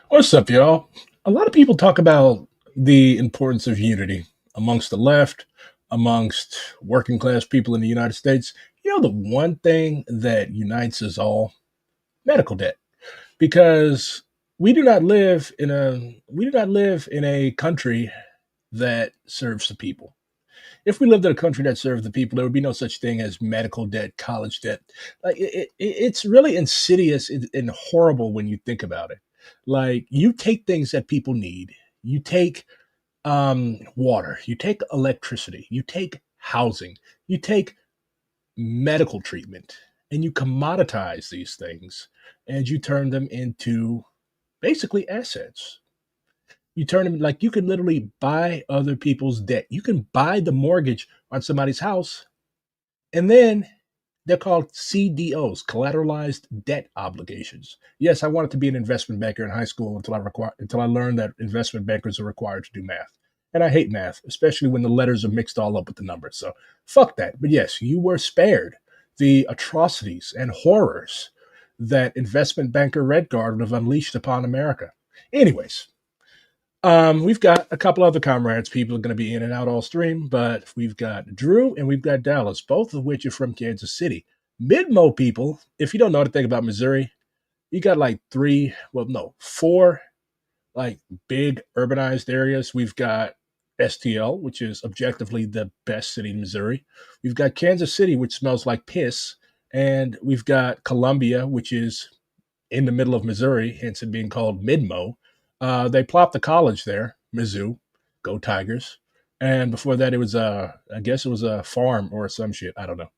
What's up, y'all? A lot of people talk about the importance of unity amongst the left, amongst working class people in the United States. You know, the one thing that unites us all, medical debt, because we do not live in a country that serves the people. If we lived in a country that served the people, there would be no such thing as medical debt, college debt. Like it's really insidious and horrible when you think about it. Like you take things that people need, you take water, you take electricity, you take housing, you take medical treatment, and you commoditize these things, and you turn them into basically assets. You turn them like you can literally buy other people's debt. You can buy the mortgage on somebody's house, and then they're called CDOs, collateralized debt obligations. Yes, I wanted to be an investment banker in high school until I learned that investment bankers are required to do math. And I hate math, especially when the letters are mixed all up with the numbers. So fuck that. But yes, you were spared the atrocities and horrors that investment banker Redguard would have unleashed upon America. Anyways, we've got a couple other comrades. People are going to be in and out all stream, but we've got Drew and we've got Dallas, both of which are from Kansas City. Midmo people, if you don't know anything about Missouri, you got like four like big urbanized areas. We've got STL, which is objectively the best city in Missouri. We've got Kansas City, which smells like piss. And we've got Columbia, which is in the middle of Missouri, hence it being called Midmo. They plopped the college there, Mizzou, go Tigers. And before that, I guess it was a farm or some shit. I don't know.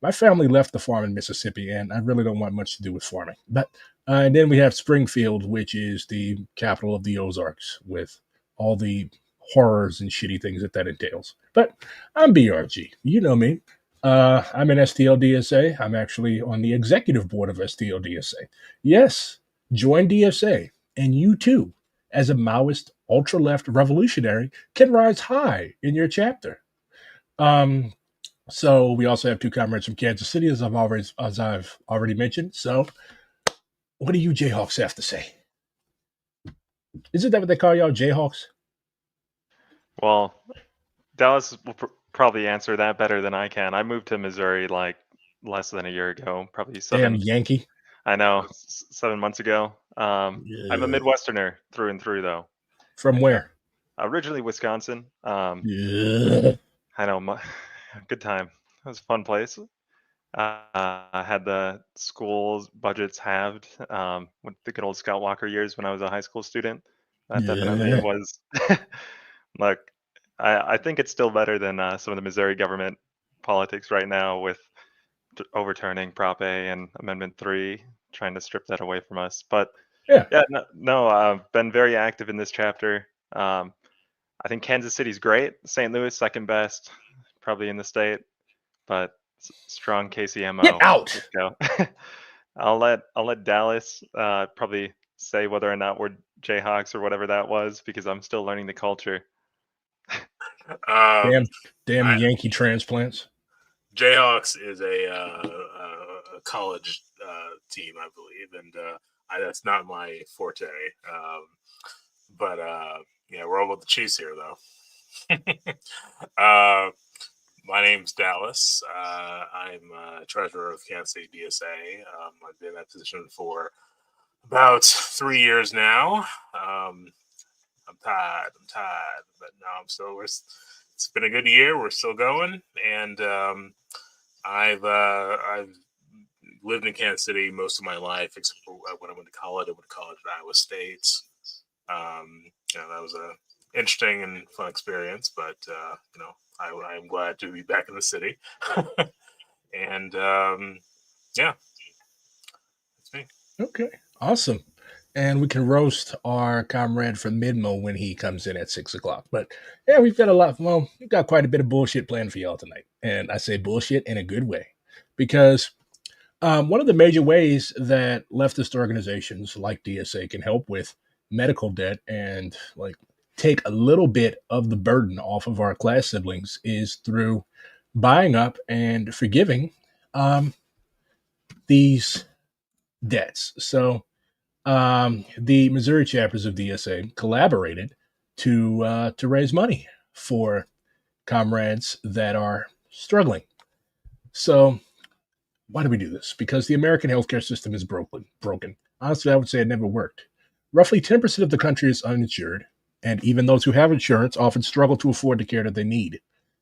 My family left the farm in Mississippi, and I really don't want much to do with farming. But and then we have Springfield, which is the capital of the Ozarks, with all the horrors and shitty things that entails. But I'm BRG. You know me. I'm in STL DSA. I'm actually on the executive board of STL DSA. Yes, join DSA, and you too, as a Maoist ultra left revolutionary, can rise high in your chapter. Um, so we also have two comrades from Kansas City, as I've already mentioned. So, what do you JayHawks have to say? Isn't that what they call y'all, JayHawks? Well, Dallas will probably answer that better than I can. I moved to Missouri like less than a year ago, probably Damn seven. Yankee. I know, 7 months ago. I'm a Yeah. Midwesterner through and through, though. From Yeah. where? Originally Wisconsin. Yeah. I know, good time. It was a fun place. I had the school's budgets halved with the good old Scout Walker years when I was a high school student. That definitely Yeah. was. Look, I think it's still better than some of the Missouri government politics right now with overturning Prop A and Amendment 3, trying to strip that away from us. But Yeah. yeah, no, I've been very active in this chapter. I think Kansas City's great. St. Louis, second best, probably in the state, but strong Get KCMO. out. Let's go. I'll let Dallas probably say whether or not we're Jayhawks or whatever that was because I'm still learning the culture. Damn, Um, damn I, Yankee transplants. JayHawks is a college team, I believe, and that's not my forte. But yeah, we're all about the Chiefs here, though. uh, my name's Dallas. I'm treasurer of Kansas City DSA. I've been in that position for about 3 years now. I'm tired. But no, I'm still. It's been a good year. We're still going, and I've lived in Kansas City most of my life, except for when I went to college. I went to college at Iowa State. That was a interesting and fun experience. But I'm glad to be back in the city. And yeah, that's me. Okay, awesome. And we can roast our comrade from Midmo when he comes in at 6 o'clock. But yeah, we've got a lot. Well, we've got quite a bit of bullshit planned for y'all tonight, and I say bullshit in a good way because one of the major ways that leftist organizations like DSA can help with medical debt and like take a little bit of the burden off of our class siblings is through buying up and forgiving um, these debts. So The Missouri chapters of DSA collaborated to raise money for comrades that are struggling. So why do we do this? Because the American healthcare system is broken. Broken. Honestly, I would say it never worked. Roughly 10% of the country is uninsured, and even those who have insurance often struggle to afford the care that they need.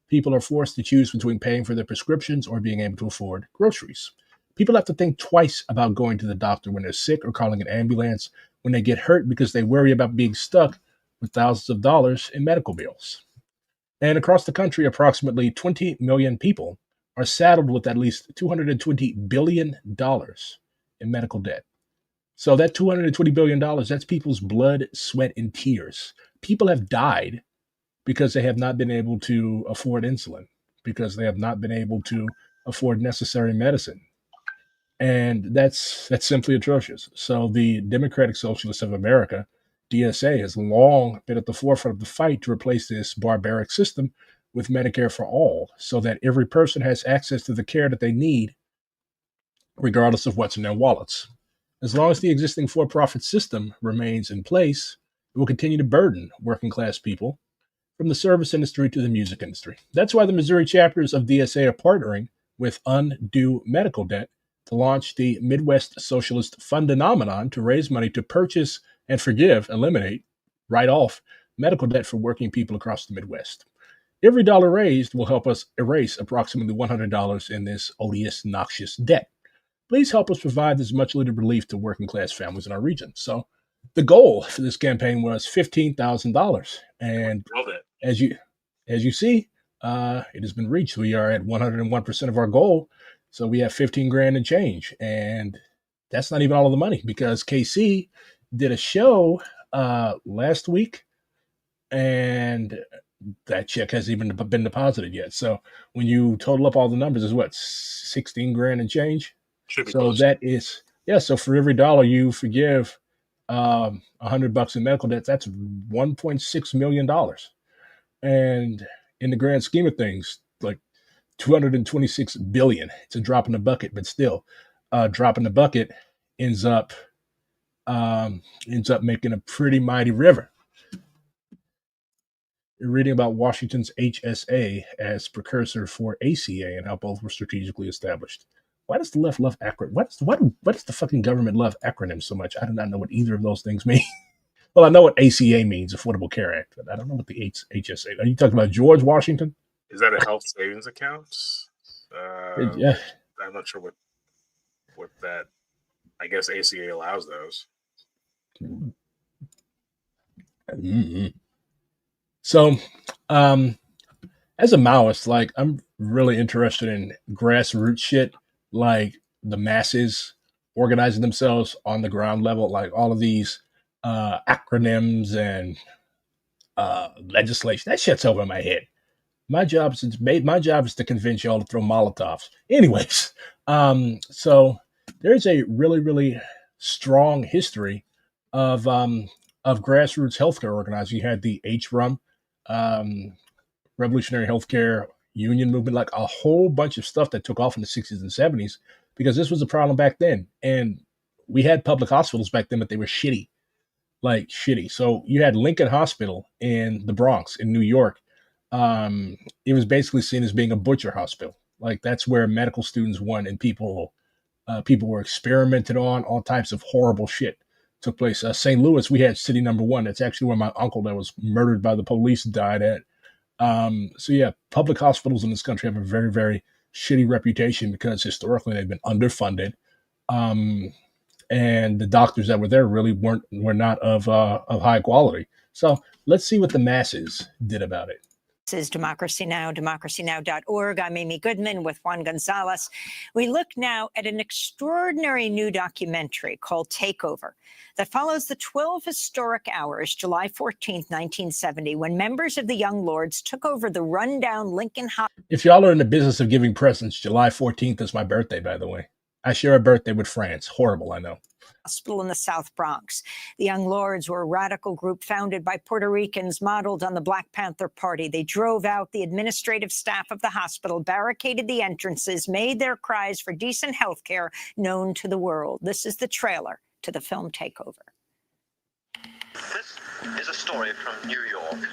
People are forced to choose between paying for their prescriptions or being able to afford groceries. People have to think twice about going to the doctor when they're sick or calling an ambulance when they get hurt because they worry about being stuck with thousands of dollars in medical bills. And across the country, approximately 20 million people are saddled with at least $220 billion in medical debt. So that $220 billion, that's people's blood, sweat, and tears. People have died because they have not been able to afford insulin, because they have not been able to afford necessary medicine. And that's simply atrocious. So the Democratic Socialists of America, DSA, has long been at the forefront of the fight to replace this barbaric system with Medicare for all, so that every person has access to the care that they need, regardless of what's in their wallets. As long as the existing for profit system remains in place, it will continue to burden working class people from the service industry to the music industry. That's why the Missouri chapters of DSA are partnering with Undue Medical Debt to launch the Midwest Socialist Phenomenon to raise money to purchase and eliminate, write off medical debt for working people across the Midwest. Every dollar raised will help us erase approximately $100 in this odious, noxious debt. Please help us provide this much needed relief to working class families in our region. So, the goal for this campaign was $15,000, and Love it. as you see, it has been reached. We are at 101% of our goal, so we have 15 grand and change, and that's not even all of the money because KC did a show last week, and that check hasn't even been deposited yet. So when you total up all the numbers, is what 16 grand and change. Should be So close. that is So for every dollar you forgive, $100 in medical debt, that's $1.6 million. And in the grand scheme of things, like 226 billion, it's a drop in the bucket, but still, drop in the bucket ends up making a pretty mighty river. You're reading about Washington's HSA as precursor for ACA and how both were strategically established. Why does the left love acronyms? What does the fucking government love acronyms so much? I do not know what either of those things mean. Well, I know what ACA means, Affordable Care Act, but I don't know what the HSA. Are you talking about George Washington? Is that a health savings account? Yeah. I'm not sure what that. I guess ACA allows those. Mm-hmm. So, as a Maoist, like I'm really interested in grassroots shit, like the masses organizing themselves on the ground level, like all of these acronyms and legislation. That shit's over my head. My job is to convince y'all to throw Molotovs. Anyways, so there's a really, really strong history of grassroots healthcare organizing. You had the HRUM, Revolutionary Healthcare Union movement, like a whole bunch of stuff that took off in the 60s and 70s because this was a problem back then. And we had public hospitals back then, but they were shitty, like shitty. So you had Lincoln Hospital in the Bronx in New York. It was basically seen as being a butcher hospital. Like that's where medical students went and people were experimented on. All types of horrible shit took place. St. Louis, we had City Number One. That's actually where my uncle that was murdered by the police died at. So yeah, public hospitals in this country have a very, very shitty reputation because historically they've been underfunded. And the doctors that were there really were not of high quality. So let's see what the masses did about it. This is Democracy Now!, democracynow.org. I'm Amy Goodman with Juan Gonzalez. We look now at an extraordinary new documentary called Takeover that follows the 12 historic hours, July 14th, 1970, when members of the Young Lords took over the rundown Lincoln Hospital. If y'all are in the business of giving presents, July 14th is my birthday, by the way. I share a birthday with France. Horrible, I know. Hospital in the South Bronx. The Young Lords were a radical group founded by Puerto Ricans modeled on the Black Panther Party. They drove out the administrative staff of the hospital, barricaded the entrances, made their cries for decent health care known to the world. This is the trailer to the film Takeover. This is a story from New York.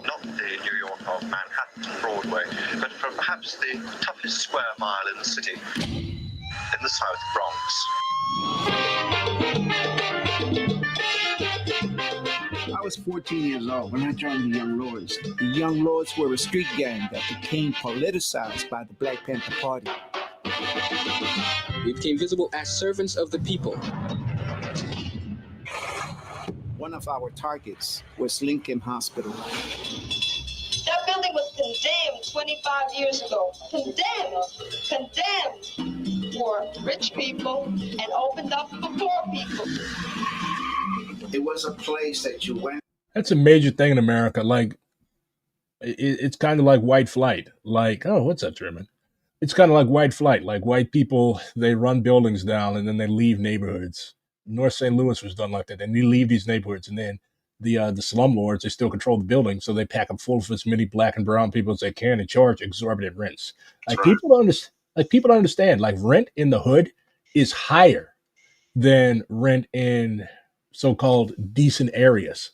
Not the New York of Manhattan, Broadway, but from perhaps the toughest square mile in the city, in the South Bronx. I was 14 years old when I joined the Young Lords. The Young Lords were a street gang that became politicized by the Black Panther Party. We became visible as servants of the people. One of our targets was Lincoln Hospital. That building was condemned 25 years ago. Condemned for rich people and opened up for poor people. It was a place that you went. That's a major thing in America. Like, it's kind of like white flight. Like, oh, what's up, German? It's kind of like white flight. Like, white people, they run buildings down and then they leave neighborhoods. North St. Louis was done like that. And they leave these neighborhoods, and then the slumlords, they still control the building, so they pack them full of as many black and brown people as they can and charge exorbitant rents. Like, right. People don't understand. Like, rent in the hood is higher than rent in so-called decent areas.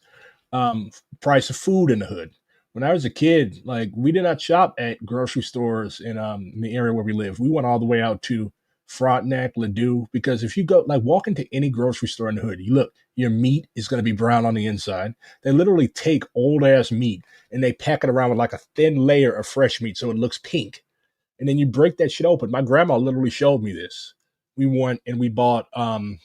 Price of food in the hood. When I was a kid, like, we did not shop at grocery stores in the area where we live. We went all the way out to Frontenac, Ladue, because if you go, like, walk into any grocery store in the hood, you look, your meat is going to be brown on the inside. They literally take old ass meat and they pack it around with like a thin layer of fresh meat so it looks pink. And then you break that shit open. My grandma literally showed me this. We went and we bought a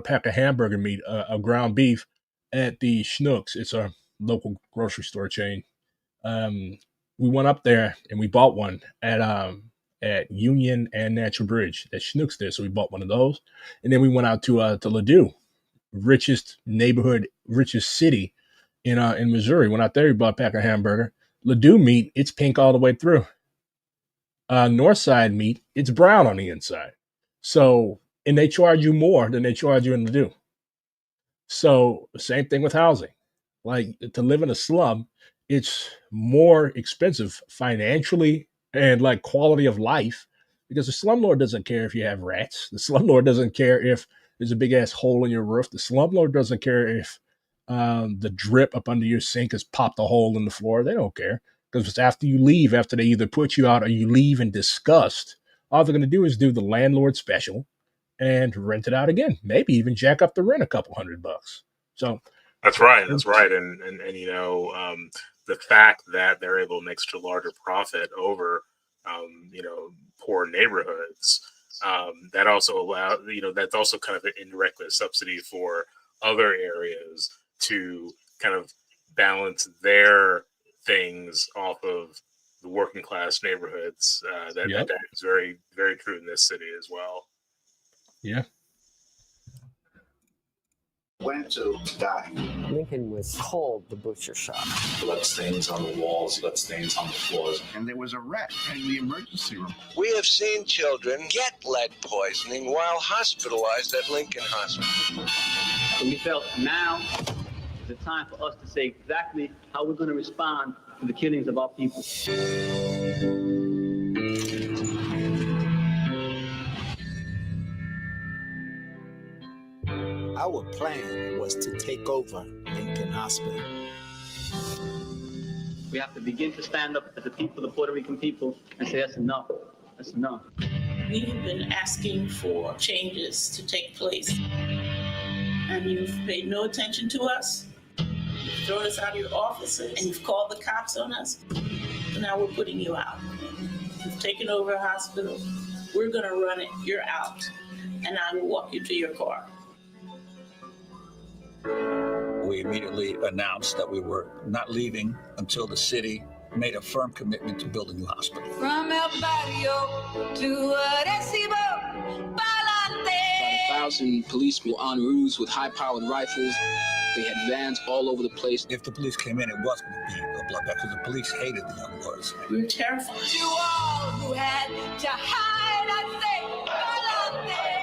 pack of hamburger meat, of ground beef at the Schnucks. It's a local grocery store chain. We went up there and we bought one at Union and Natural Bridge. That Schnucks there, so we bought one of those. And then we went out to Ladue, richest neighborhood, richest city in Missouri. Went out there, we bought a pack of hamburger. Ladue meat, it's pink all the way through. Northside meat, it's brown on the inside. So, and they charge you more than they charge you in Ladue. So, same thing with housing. Like, to live in a slum, it's more expensive financially and like quality of life, because the slumlord doesn't care if you have rats. The slumlord doesn't care if there's a big ass hole in your roof. The slumlord doesn't care if the drip up under your sink has popped a hole in the floor. They don't care, because it's after you leave, after they either put you out or you leave in disgust, all they're going to do is do the landlord special and rent it out again. Maybe even jack up the rent a couple $100. So that's right. And you know, the fact that they're able to make such a larger profit over, you know, poor neighborhoods, that also allows, you know, that's also kind of an indirect subsidy for other areas to kind of balance their things off of the working class neighborhoods. That is very, very true in this city as well. Yeah. Went to die. Lincoln was called the butcher shop. Blood stains on the walls, blood stains on the floors. And there was a rat in the emergency room. We have seen children get lead poisoning while hospitalized at Lincoln Hospital. And we felt now is the time for us to say exactly how we're going to respond to the killings of our people. Our plan was to take over Lincoln Hospital. We have to begin to stand up as the people, the Puerto Rican people, and say that's enough. That's enough. We have been asking for changes to take place, and you've paid no attention to us. You've thrown us out of your offices, and you've called the cops on us. So now we're putting you out. You've taken over a hospital. We're going to run it. You're out, and I will walk you to your car. We immediately announced that we were not leaving until the city made a firm commitment to building a new hospital. From El Barrio to Arecibo, Palante. 1,000 policemen on roofs with high-powered rifles. They had vans all over the place. If the police came in, it was going to be a bloodbath, because the police hated the Young Lords. We were terrified. To all who had to hide, I say, Palante.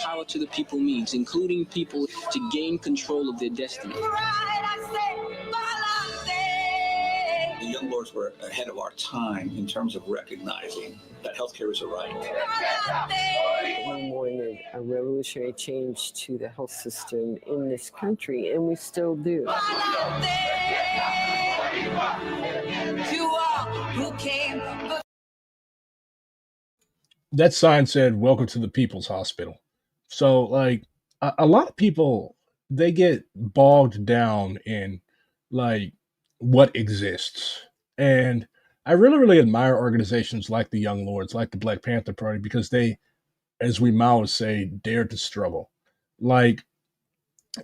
Power to the people means including people to gain control of their destiny. Right, I say, The Young Lords were ahead of our time in terms of recognizing that healthcare is a right. We wanted a revolutionary change to the health system in this country, and we still do. To all who came. That sign said, "Welcome to the People's Hospital." So, like, a lot of people, they get bogged down in, like, what exists. And I really, really admire organizations like the Young Lords, like the Black Panther Party, because they, as we Mao say, dared to struggle. Like,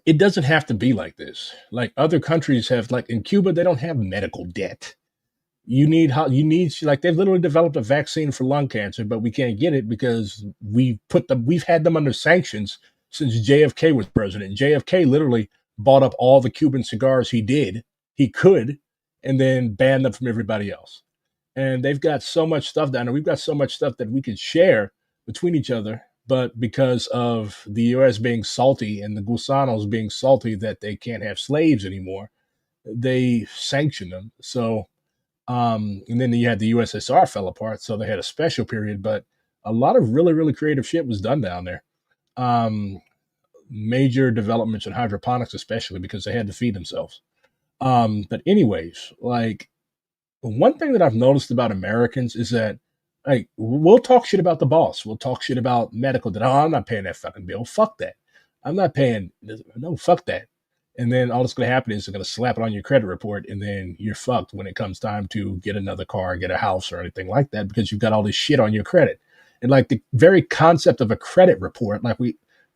it doesn't have to be like this. Like, other countries have, like, in Cuba, they don't have medical debt. You need like, they've literally developed a vaccine for lung cancer, but we can't get it because we've had them under sanctions since JFK was president. JFK literally bought up all the Cuban cigars he could, and then banned them from everybody else. And they've got so much stuff down there. We've got so much stuff that we could share between each other, but because of the US being salty and the Gusanos being salty that they can't have slaves anymore, they sanction them. So and then you had the USSR fell apart, so they had a special period, but a lot of really, really creative shit was done down there. Um, Major developments in hydroponics, especially because they had to feed themselves. But anyways, like, one thing that I've noticed about Americans is that, like, we'll talk shit about the boss. We'll talk shit about medical debt. Oh, I'm not paying that fucking bill. Fuck that. I'm not paying. No, fuck that. And then all that's going to happen is they're going to slap it on your credit report, and then you're fucked when it comes time to get another car, get a house, or anything like that, because you've got all this shit on your credit. And, like, the very concept of a credit report, like,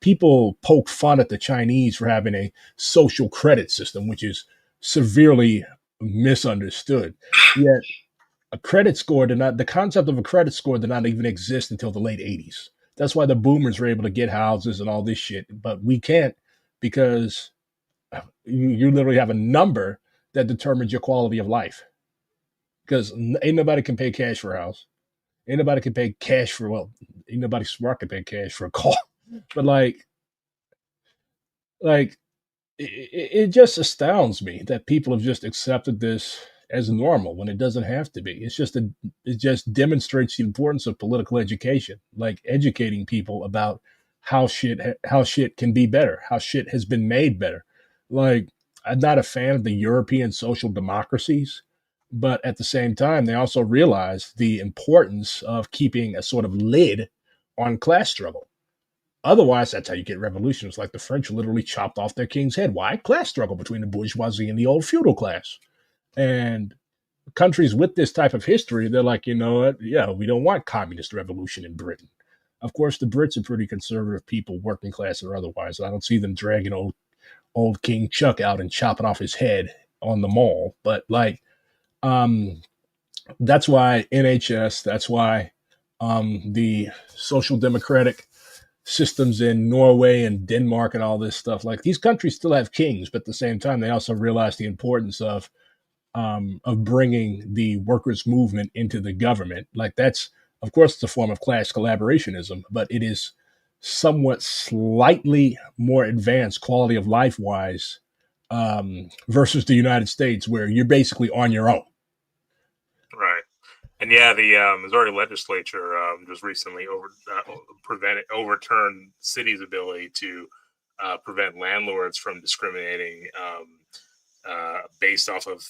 people poke fun at the Chinese for having a social credit system, which is severely misunderstood. Yet the concept of a credit score did not even exist until the late 80s. That's why the boomers were able to get houses and all this shit, but we can't, because you literally have a number that determines your quality of life. Because ain't nobody can pay cash for a house. Ain't nobody can pay cash for, well, ain't nobody smart can pay cash for a car. But like it just astounds me that people have just accepted this as normal when it doesn't have to be. It just demonstrates the importance of political education, like educating people about how shit can be better, how shit has been made better. Like, I'm not a fan of the European social democracies, but at the same time, they also realize the importance of keeping a sort of lid on class struggle. Otherwise, that's how you get revolutions. Like, the French literally chopped off their king's head. Why? Class struggle between the bourgeoisie and the old feudal class. And countries with this type of history, they're like, you know what? Yeah, we don't want communist revolution in Britain. Of course, the Brits are pretty conservative people, working class or otherwise. I don't see them dragging old King Chuck out and chopping off his head on the mall. But, like, that's why NHS, that's why the social democratic systems in Norway and Denmark and all this stuff, like, these countries still have kings, but at the same time, they also realize the importance of bringing the workers' movement into the government. Like, that's, of course, it's a form of class collaborationism, but it is somewhat slightly more advanced quality of life wise versus the United States, where you're basically on your own. Right. And yeah, the Missouri legislature just recently overturned city's ability to prevent landlords from discriminating based off of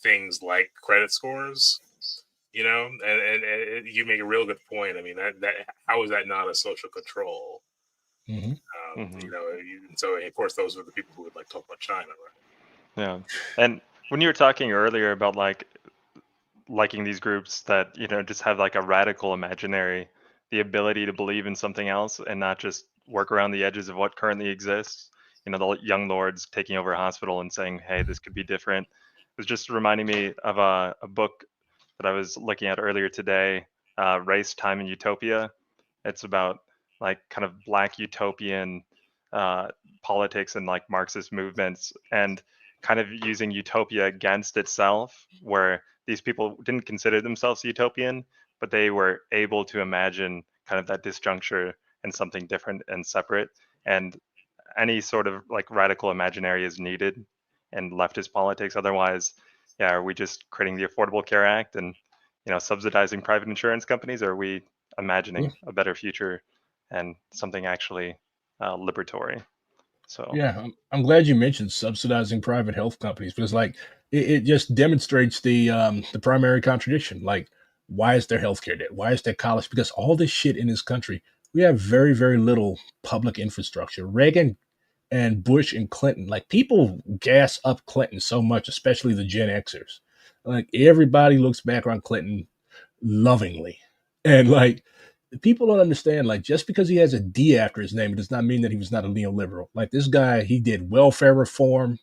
things like credit scores. You know, and you make a real good point. I mean, that how is that not a social control? Mm-hmm. You know, so of course those are the people who would like talk about China, right? Yeah. And when you were talking earlier about, like, liking these groups that, just have, like, a radical imaginary, the ability to believe in something else and not just work around the edges of what currently exists. The young lords taking over a hospital and saying, hey, this could be different. It was just reminding me of a book that I was looking at earlier today, Race, Time, and Utopia. It's about, like, kind of Black utopian politics and, like, Marxist movements, and kind of using utopia against itself, where these people didn't consider themselves utopian, but they were able to imagine kind of that disjuncture and something different and separate. And any sort of, like, radical imaginary is needed in leftist politics. Otherwise, are we just creating the Affordable Care Act and subsidizing private insurance companies, or are we imagining a better future and something actually liberatory? So Yeah, I'm glad you mentioned subsidizing private health companies because, like, it just demonstrates the primary contradiction. Like, why is there healthcare debt? Why is there college? Because all this shit in this country, we have very, very little public infrastructure. Reagan and Bush and Clinton, like, people gas up Clinton so much, especially the Gen Xers. Like, everybody looks back on Clinton lovingly, and like people don't understand, like, just because he has a D after his name, it does not mean that he was not a neoliberal. Like, this guy, he did welfare reform,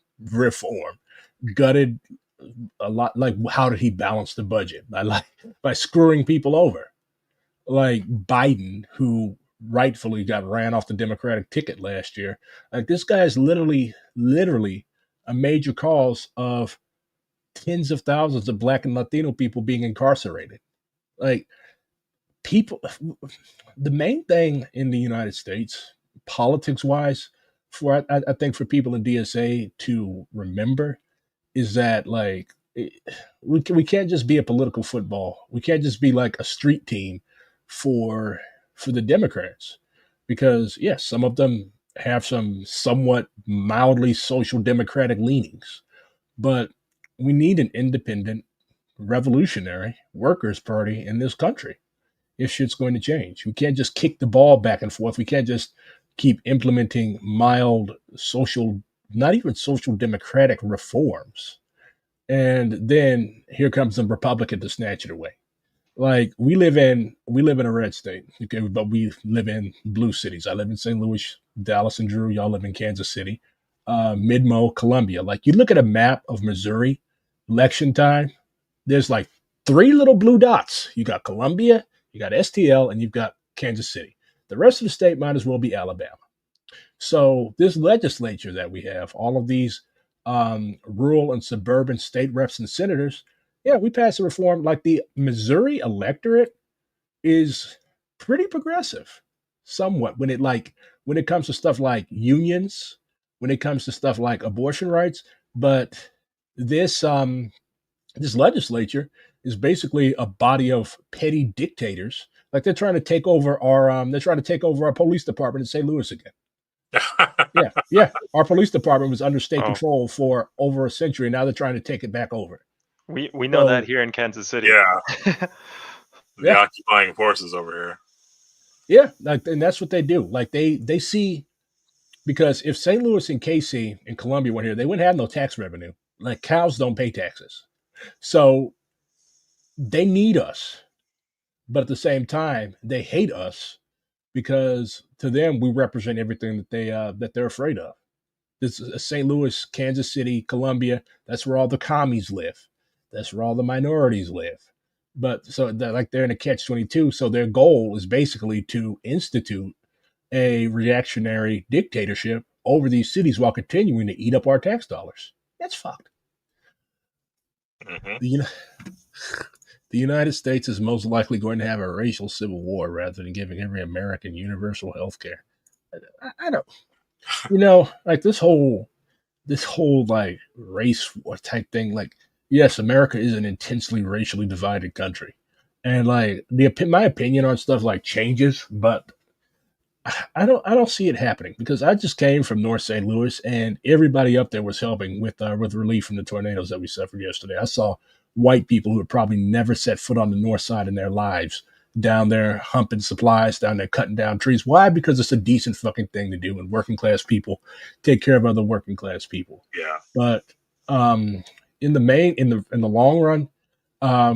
gutted a lot. Like, how did he balance the budget? By screwing people over, like Biden, who rightfully got ran off the Democratic ticket last year. Like, this guy is literally a major cause of tens of thousands of Black and Latino people being incarcerated. Like, people, the main thing in the United States, politics wise, I think for people in DSA to remember is that, like, we can't just be a political football. We can't just be like a street team for the Democrats, because yes, some of them have some somewhat mildly social democratic leanings, but we need an independent revolutionary workers party in this country if shit's going to change. We can't just kick the ball back and forth. We can't just keep implementing mild social, not even social democratic reforms. And then here comes the Republican to snatch it away. Like, we live in a red state, okay, but we live in blue cities. I live in St. Louis, Dallas, and Drew. Y'all live in Kansas City, Midmo, Columbia. Like, you look at a map of Missouri, election time, there's like three little blue dots. You got Columbia, you got STL, and you've got Kansas City. The rest of the state might as well be Alabama. So this legislature that we have, all of these rural and suburban state reps and senators, yeah, we passed a reform. Like, the Missouri electorate is pretty progressive, somewhat, when it comes to stuff like unions, when it comes to stuff like abortion rights. But this this legislature is basically a body of petty dictators. Like, they're trying to take over our police department in St. Louis again. Yeah. Our police department was under state control for over a century. And now they're trying to take it back over. We know that here in Kansas City. Yeah. The occupying forces over here. Yeah, like, and that's what they do. Like, they see, because if St. Louis and KC and Columbia were here, they wouldn't have no tax revenue. Like, cows don't pay taxes. So they need us. But at the same time, they hate us because to them we represent everything that they're afraid of. This is St. Louis, Kansas City, Columbia. That's where all the commies live. That's where all the minorities live. But so they're in a catch-22. So their goal is basically to institute a reactionary dictatorship over these cities while continuing to eat up our tax dollars. That's fucked. Mm-hmm. The United States is most likely going to have a racial civil war rather than giving every American universal health care. I don't, like, this whole like race war type thing. Like, yes, America is an intensely racially divided country, and like my opinion on stuff like changes, but I don't see it happening because I just came from North St. Louis and everybody up there was helping with relief from the tornadoes that we suffered yesterday. I saw white people who had probably never set foot on the north side in their lives down there humping supplies, down there cutting down trees. Why? Because it's a decent fucking thing to do, and working class people take care of other working class people. Yeah. But in the long run,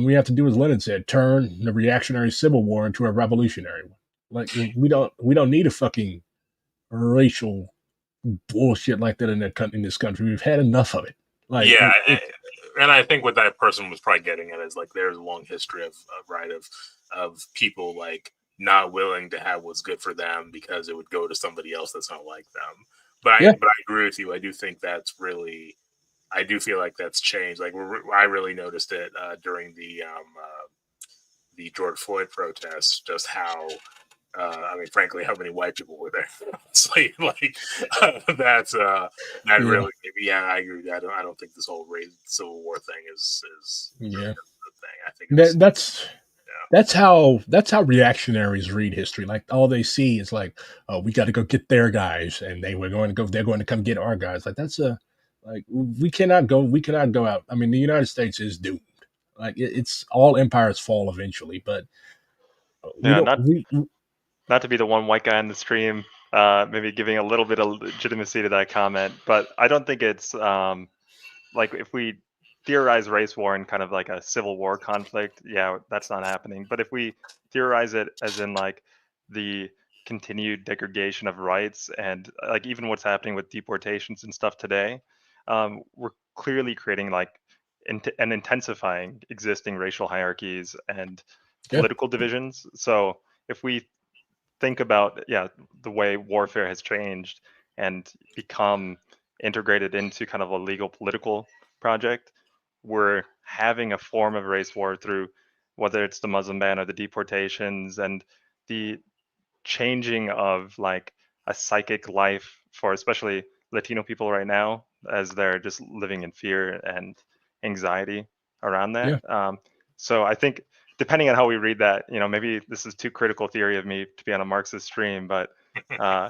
we have to do as Lenin said: turn the reactionary civil war into a revolutionary one. Like, we don't need a fucking racial bullshit like that in this country. We've had enough of it. Like, yeah, and I think what that person was probably getting at is, like, there's a long history of people, like, not willing to have what's good for them because it would go to somebody else that's not like them. But I agree with you. I do think I do feel like that's changed. Like, I really noticed it during the George Floyd protests, just how I mean, frankly, how many white people were there? That's that really. Yeah, I agree with that. I don't think this whole Civil War thing is Yeah. the thing. I think it's, that's how reactionaries read history. Like all they see is like, oh, we got to go get their guys, and they're going to come get our guys. Like we cannot go out. I mean, the United States is doomed. Like it's all empires fall eventually, but not to be the one white guy in the stream, maybe giving a little bit of legitimacy to that comment, but I don't think it's like if we theorize race war in kind of like a civil war conflict, yeah, that's not happening. But if we theorize it as in like the continued degradation of rights and like even what's happening with deportations and stuff today, we're clearly creating like and intensifying existing racial hierarchies and political divisions. So if we think about the way warfare has changed and become integrated into kind of a legal political project, we're having a form of race war through whether it's the Muslim ban or the deportations and the changing of like a psychic life for especially Latino people right now, as they're just living in fear and anxiety around that. So I think depending on how we read that, maybe this is too critical theory of me to be on a Marxist stream, but I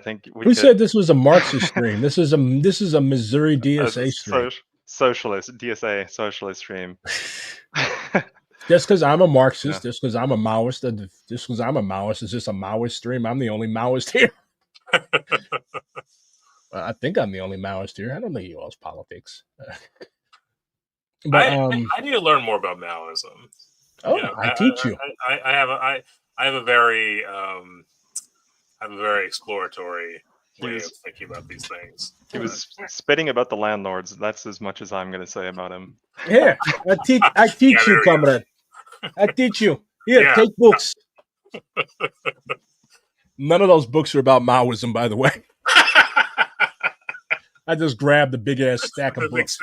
think Who said this was a Marxist stream? This is a Missouri DSA stream. Socialist DSA socialist stream. Just because I'm a Marxist, just because I'm a Maoist, just because I'm a Maoist, is this a Maoist stream? I'm the only Maoist here. I think I'm the only Maoist here. I don't think you all's politics. But I need to learn more about Maoism. Oh, I teach you. I have a very exploratory way of thinking about these things. He was spitting about the landlords. That's as much as I'm going to say about him. Here, I teach you, comrade. I teach you. Here, take books. None of those books are about Maoism, by the way. I just grabbed the big ass stack of books.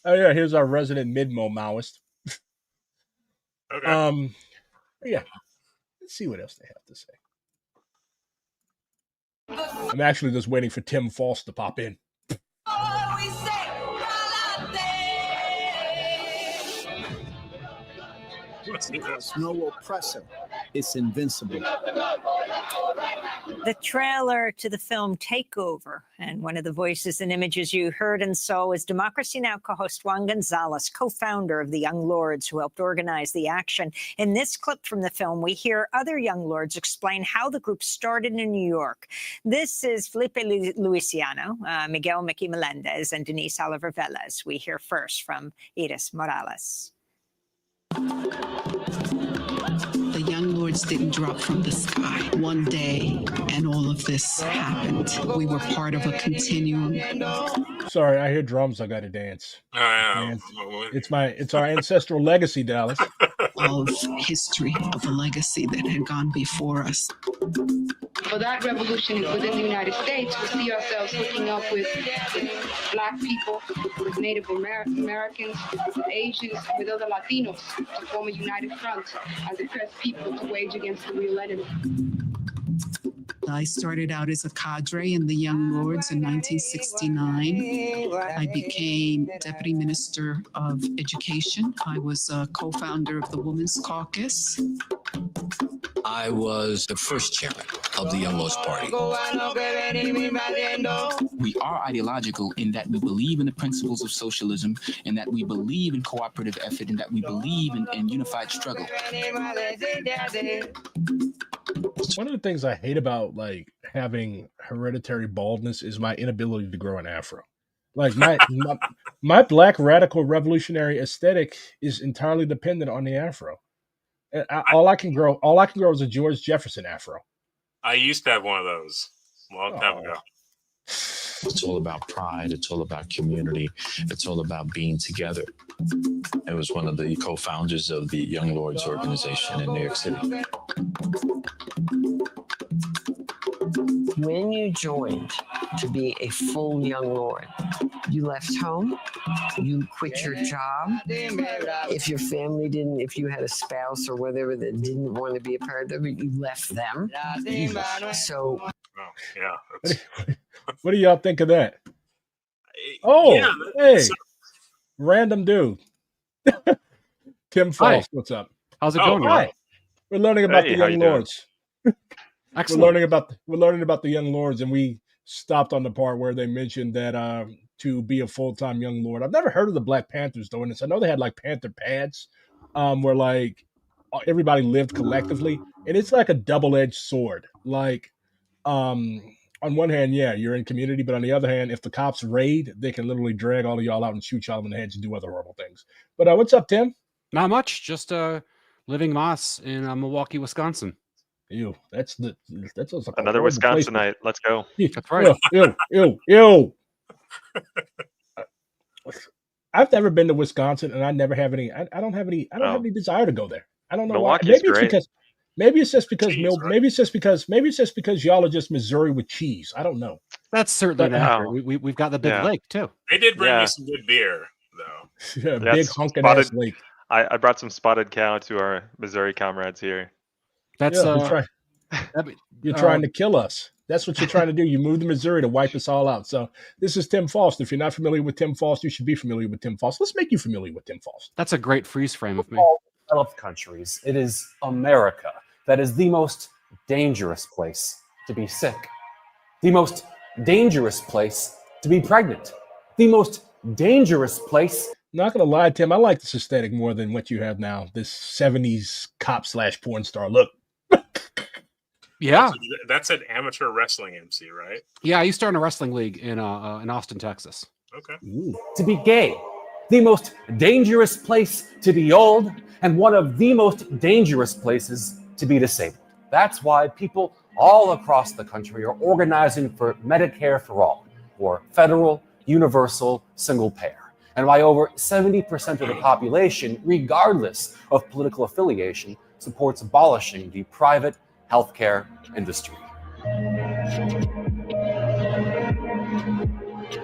Oh yeah, here's our resident mid-mo Maoist. Okay. Yeah. Let's see what else they have to say. I'm actually just waiting for Tim Faust to pop in. Because no oppressor is invincible. The trailer to the film Takeover, and one of the voices and images you heard and saw was Democracy Now! Co-host Juan Gonzalez, co-founder of the Young Lords, who helped organize the action. In this clip from the film, we hear other Young Lords explain how the group started in New York. This is Felipe Luisiano, Miguel Mickey Melendez, and Denise Oliver Velez. We hear first from Iris Morales. The Young Lords didn't drop from the sky one day and all of this happened. We were part of a continuum. Sorry, I hear drums. I got to dance. It's our ancestral legacy, Dallas. Of history, of a legacy that had gone before us. For that revolution within the United States, we see ourselves hooking up with Black people, with Native Americans, with Asians, with other Latinos to form a united front as oppressed people to wage against the real enemy. I started out as a cadre in the Young Lords in 1969. I became Deputy Minister of Education. I was a co-founder of the Women's Caucus. I was the first chairman of the Young Lords Party. We are ideological in that we believe in the principles of socialism, and that we believe in cooperative effort, and that we believe in unified struggle. One of the things I hate about like having hereditary baldness is my inability to grow an afro. Like my black radical revolutionary aesthetic is entirely dependent on the afro. And all I can grow is a George Jefferson afro. I used to have one of those a long time ago. It's all about pride. It's all about community. It's all about being together. I was one of the co-founders of the Young Lords organization in New York City. when you joined to be a full young lord, you left home, you quit your job. If your family didn't, if you had a spouse or whatever that didn't want to be a part of it, you left them. So, yeah. What do y'all think of that? Oh, yeah, hey, so- random dude. Tim Faust, what's up? How's it going? Hi. We're learning about Hey, the how young you doing? lords. Excellent. We're learning about the young lords, and we stopped on the part where they mentioned that to be a full-time young lord. I've never heard of the Black Panthers doing this. I know they had like Panther pads, where like everybody lived collectively, and it's like a double-edged sword. Like, on one hand, yeah, you're in community, but on the other hand, if the cops raid, they can literally drag all of y'all out and shoot y'all in the heads and do other horrible things. But what's up, Tim? Not much. Just living moss in Milwaukee, Wisconsin. Ew, that sounds like Another Wisconsinite. Let's go. That's right. Ew. I've never been to Wisconsin, and I never have any. I don't have any. I don't have any desire to go there. I don't know Milwaukee's why. Maybe it's great. because. Maybe it's just because. Cheese, right? Maybe it's just because y'all are just Missouri with cheese. I don't know. That's certainly But, accurate. We've got the big yeah. lake too. They did bring Yeah. me some good beer, though. Yeah, That's big honking ass lake. I brought some spotted cow to our Missouri comrades here. That's You're trying to kill us. That's what you're trying to do. You moved to Missouri to wipe us all out. So this is Tim Faust. If you're not familiar with Tim Faust, you should be familiar with Tim Faust. Let's make you familiar with Tim Faust. That's a great freeze frame of me. All developed countries, it is America that is the most dangerous place to be sick, the most dangerous place to be pregnant, the most dangerous place. Not gonna lie, Tim, I like this aesthetic more than what you have now. This 70s cop / porn star look. Yeah. That's an amateur wrestling MC, right? Yeah, I used to run a wrestling league in Austin, Texas. Okay. To be gay, the most dangerous place to be old, and one of the most dangerous places to be disabled. That's why people all across the country are organizing for Medicare for all, or federal, universal, single payer, and why over 70% of the population, regardless of political affiliation, supports abolishing the private healthcare industry.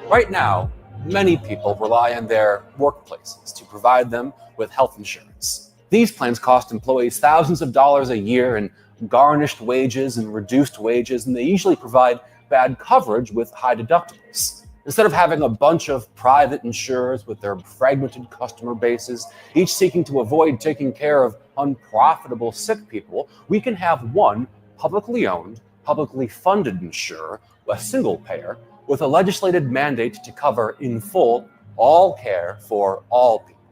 Right now, many people rely on their workplaces to provide them with health insurance. These plans cost employees thousands of dollars a year in garnished wages and reduced wages, and they usually provide bad coverage with high deductibles. Instead of having a bunch of private insurers with their fragmented customer bases, each seeking to avoid taking care of unprofitable sick people, we can have one publicly owned, publicly funded insurer, a single payer, with a legislated mandate to cover in full all care for all people.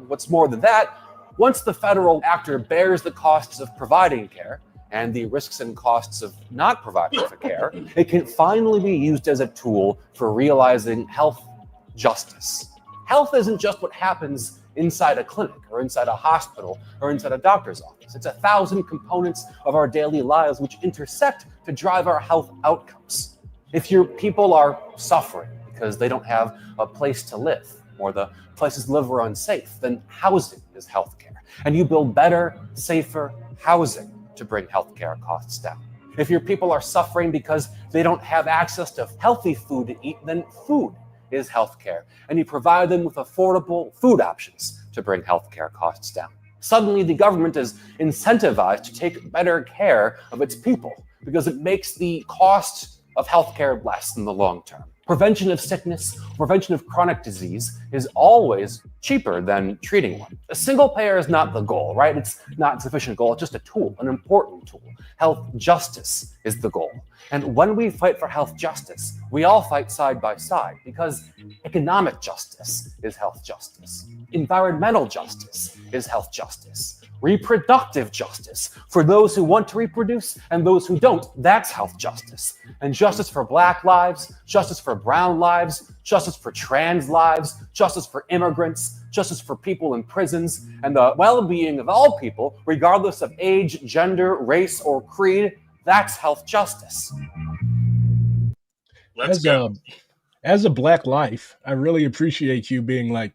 What's more than that, once the federal actor bears the costs of providing care and the risks and costs of not providing for care, it can finally be used as a tool for realizing health justice. Health isn't just what happens inside a clinic or inside a hospital or inside a doctor's office. It's 1,000 components of our daily lives which intersect to drive our health outcomes. If your people are suffering because they don't have a place to live or the places to live are unsafe, then housing is healthcare. And you build better, safer housing to bring healthcare costs down. If your people are suffering because they don't have access to healthy food to eat, then food is healthcare. And you provide them with affordable food options to bring healthcare costs down. Suddenly, the government is incentivized to take better care of its people because it makes the cost of healthcare less in the long term. Prevention of sickness, prevention of chronic disease is always cheaper than treating one. A single payer is not the goal, right? It's not a sufficient goal. It's just a tool, an important tool. Health justice is the goal. And when we fight for health justice, we all fight side by side because economic justice is health justice. Environmental justice is health justice. Reproductive justice for those who want to reproduce and those who don't, that's health justice. And justice for Black lives, justice for brown lives, justice for trans lives, justice for immigrants, justice for people in prisons, and the well-being of all people, regardless of age, gender, race, or creed, that's health justice. As a Black life, I really appreciate you being like,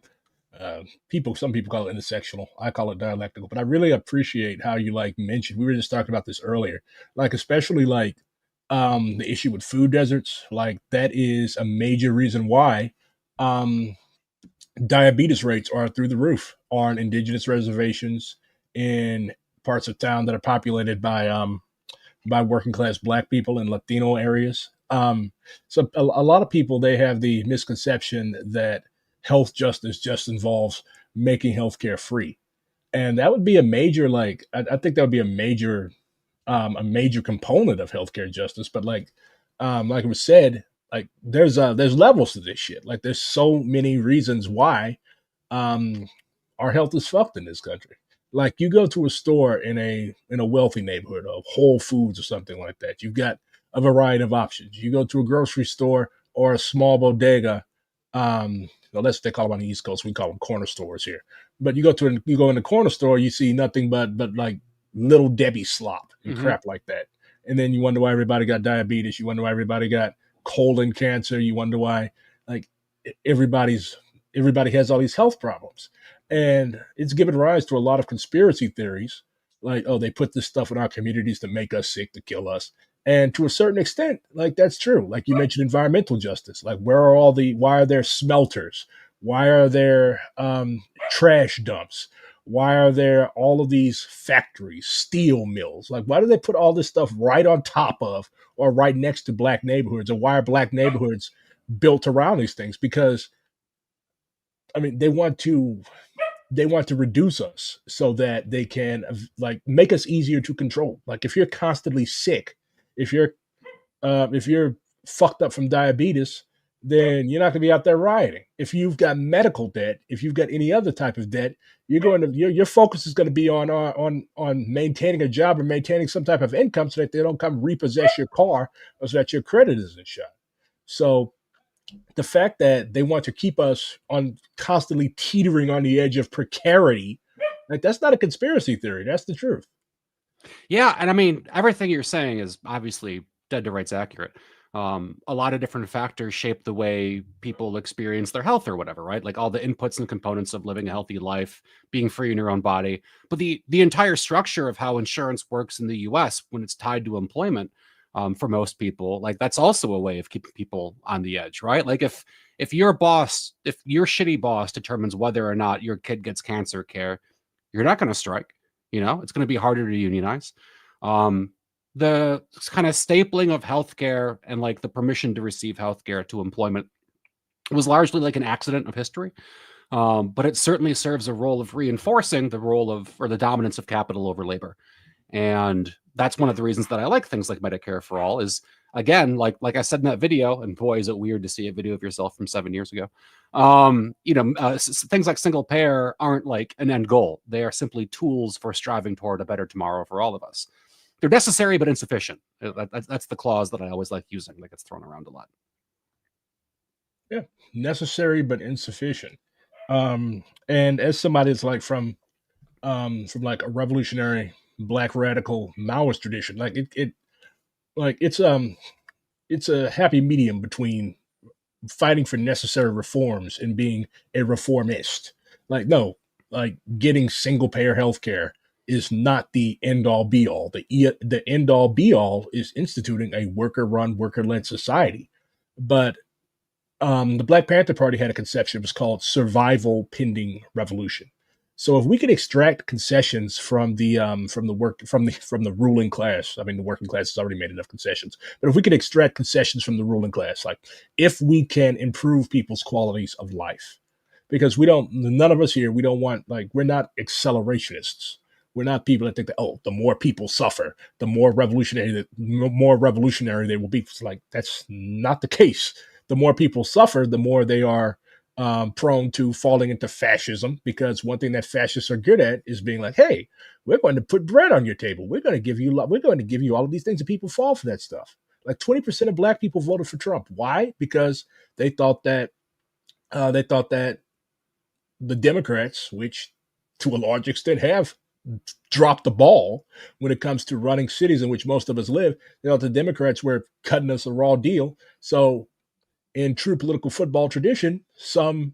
some people call it intersectional. I call it dialectical, but I really appreciate how you like mentioned, we were just talking about this earlier, like, especially like The issue with food deserts, like that is a major reason why um, diabetes rates are through the roof on indigenous reservations in parts of town that are populated by working class Black people in Latino areas. So a lot of people, they have the misconception that health justice just involves making healthcare free, and that would be a major, like I think that would be a major component of healthcare justice. But like it was said, like there's levels to this shit. Like there's so many reasons why um, our health is fucked in this country. Like you go to a store in a wealthy neighborhood of Whole Foods or something like that, you've got a variety of options. You go to a grocery store or a small bodega. Well, that's what they call them on the East Coast. We call them corner stores here. But you go in the corner store, you see nothing but like little Debbie slop and Mhm. crap like that. And then you wonder why everybody got diabetes. You wonder why everybody got colon cancer. You wonder why like everybody's everybody has all these health problems. And it's given rise to a lot of conspiracy theories, like, oh, they put this stuff in our communities to make us sick, to kill us. And to a certain extent, like that's true. Like you mentioned environmental justice. Like why are there smelters? Why are there trash dumps? Why are there all of these factories, steel mills? Like, why do they put all this stuff right on top of or right next to Black neighborhoods? Or why are Black neighborhoods built around these things? Because I mean, they want to reduce us so that they can like make us easier to control. Like if you're constantly sick, if you're fucked up from diabetes, then you're not going to be out there rioting. If you've got medical debt, if you've got any other type of debt, your focus is going to be on maintaining a job or maintaining some type of income so that they don't come repossess your car or so that your credit isn't shot. So the fact that they want to keep us on constantly teetering on the edge of precarity, like that's not a conspiracy theory. That's the truth. Yeah, and I mean, everything you're saying is obviously dead to rights accurate. A lot of different factors shape the way people experience their health or whatever, right? Like all the inputs and components of living a healthy life, being free in your own body. But the entire structure of how insurance works in the US when it's tied to employment, for most people, like that's also a way of keeping people on the edge, right? Like if your shitty boss determines whether or not your kid gets cancer care, you're not going to strike. It's going to be harder to unionize. The kind of stapling of healthcare and like the permission to receive healthcare to employment was largely like an accident of history. But it certainly serves a role of reinforcing the role of, or the dominance of capital over labor. And that's one of the reasons that I like things like Medicare for All is, again, like I said in that video, and boy, is it weird to see a video of yourself from 7 years ago. Things like single payer aren't like an end goal. They are simply tools for striving toward a better tomorrow for all of us. They're necessary but insufficient. That's the clause that I always like using that gets thrown around a lot. Yeah, necessary but insufficient. And as somebody that's like from like a revolutionary Black radical Maoist tradition, like it's a happy medium between fighting for necessary reforms and being a reformist. Like, no, like getting single payer healthcare is not the end all be all. The end all be all is instituting a worker run, worker led society. But the Black Panther Party had a conception. It was called survival pending revolution. So if we could extract concessions from the ruling class, I mean the working class has already made enough concessions, but if we could extract concessions from the ruling class, like if we can improve people's qualities of life, because none of us here, we don't want, like, we're not accelerationists. We're not people that think that, oh, the more people suffer, the more revolutionary they will be. It's like that's not the case. The more people suffer, the more they are prone to falling into fascism, because one thing that fascists are good at is being like, hey, we're going to put bread on your table. We're going to give you all of these things, and people fall for that stuff. Like 20% of Black people voted for Trump. Why? Because they thought that the Democrats, which to a large extent have dropped the ball when it comes to running cities in which most of us live, the Democrats were cutting us a raw deal. So in true political football tradition, some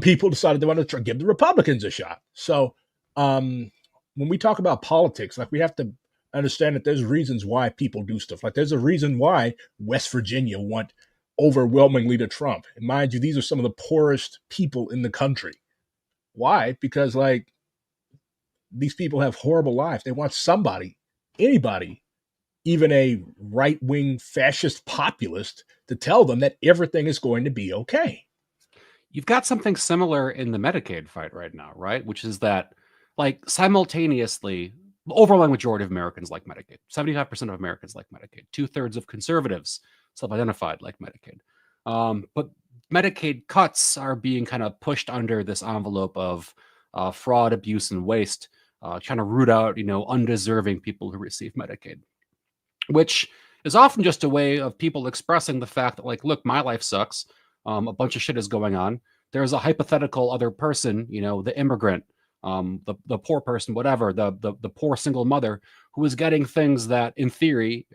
people decided they wanted to give the Republicans a shot. So when we talk about politics, like we have to I understand that there's reasons why people do stuff. Like there's a reason why West Virginia want overwhelmingly to Trump. And mind you, these are some of the poorest people in the country. Why? Because like these people have horrible lives. They want somebody, anybody, even a right-wing fascist populist to tell them that everything is going to be okay. You've got something similar in the Medicaid fight right now, right? Which is that, like, simultaneously, the overwhelming majority of Americans like Medicaid. 75% of Americans like Medicaid. 2/3 of conservatives self-identified like Medicaid. But Medicaid cuts are being kind of pushed under this envelope of fraud, abuse, and waste, trying to root out, undeserving people who receive Medicaid, which is often just a way of people expressing the fact that, like, look, my life sucks. A bunch of shit is going on. There's a hypothetical other person, the immigrant, the poor person, whatever, the poor single mother who is getting things that in theory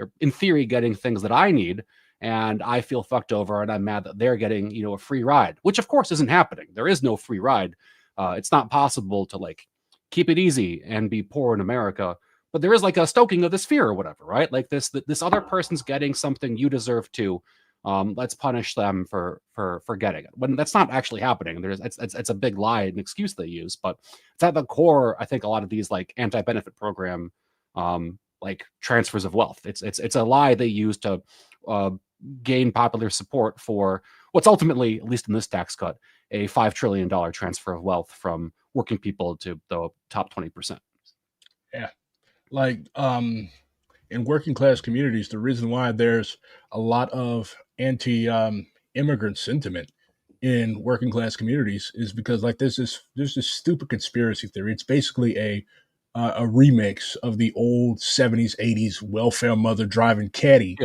getting things that I need, and I feel fucked over, and I'm mad that they're getting, a free ride, which of course isn't happening. There is no free ride. It's not possible to like keep it easy and be poor in America. But there is like a stoking of this fear or whatever, right? Like this other person's getting something you deserve too. Let's punish them for getting it, when that's not actually happening. It's a big lie and excuse they use, but it's at the core. I think a lot of these like anti-benefit program like transfers of wealth. It's a lie they use to gain popular support for what's ultimately, at least in this tax cut, a $5 trillion transfer of wealth from working people to the top 20%. Yeah, like in working class communities, the reason why there's a lot of anti-immigrant sentiment in working class communities is because like there's this stupid conspiracy theory. It's basically a remix of the old 70s 80s welfare mother driving caddy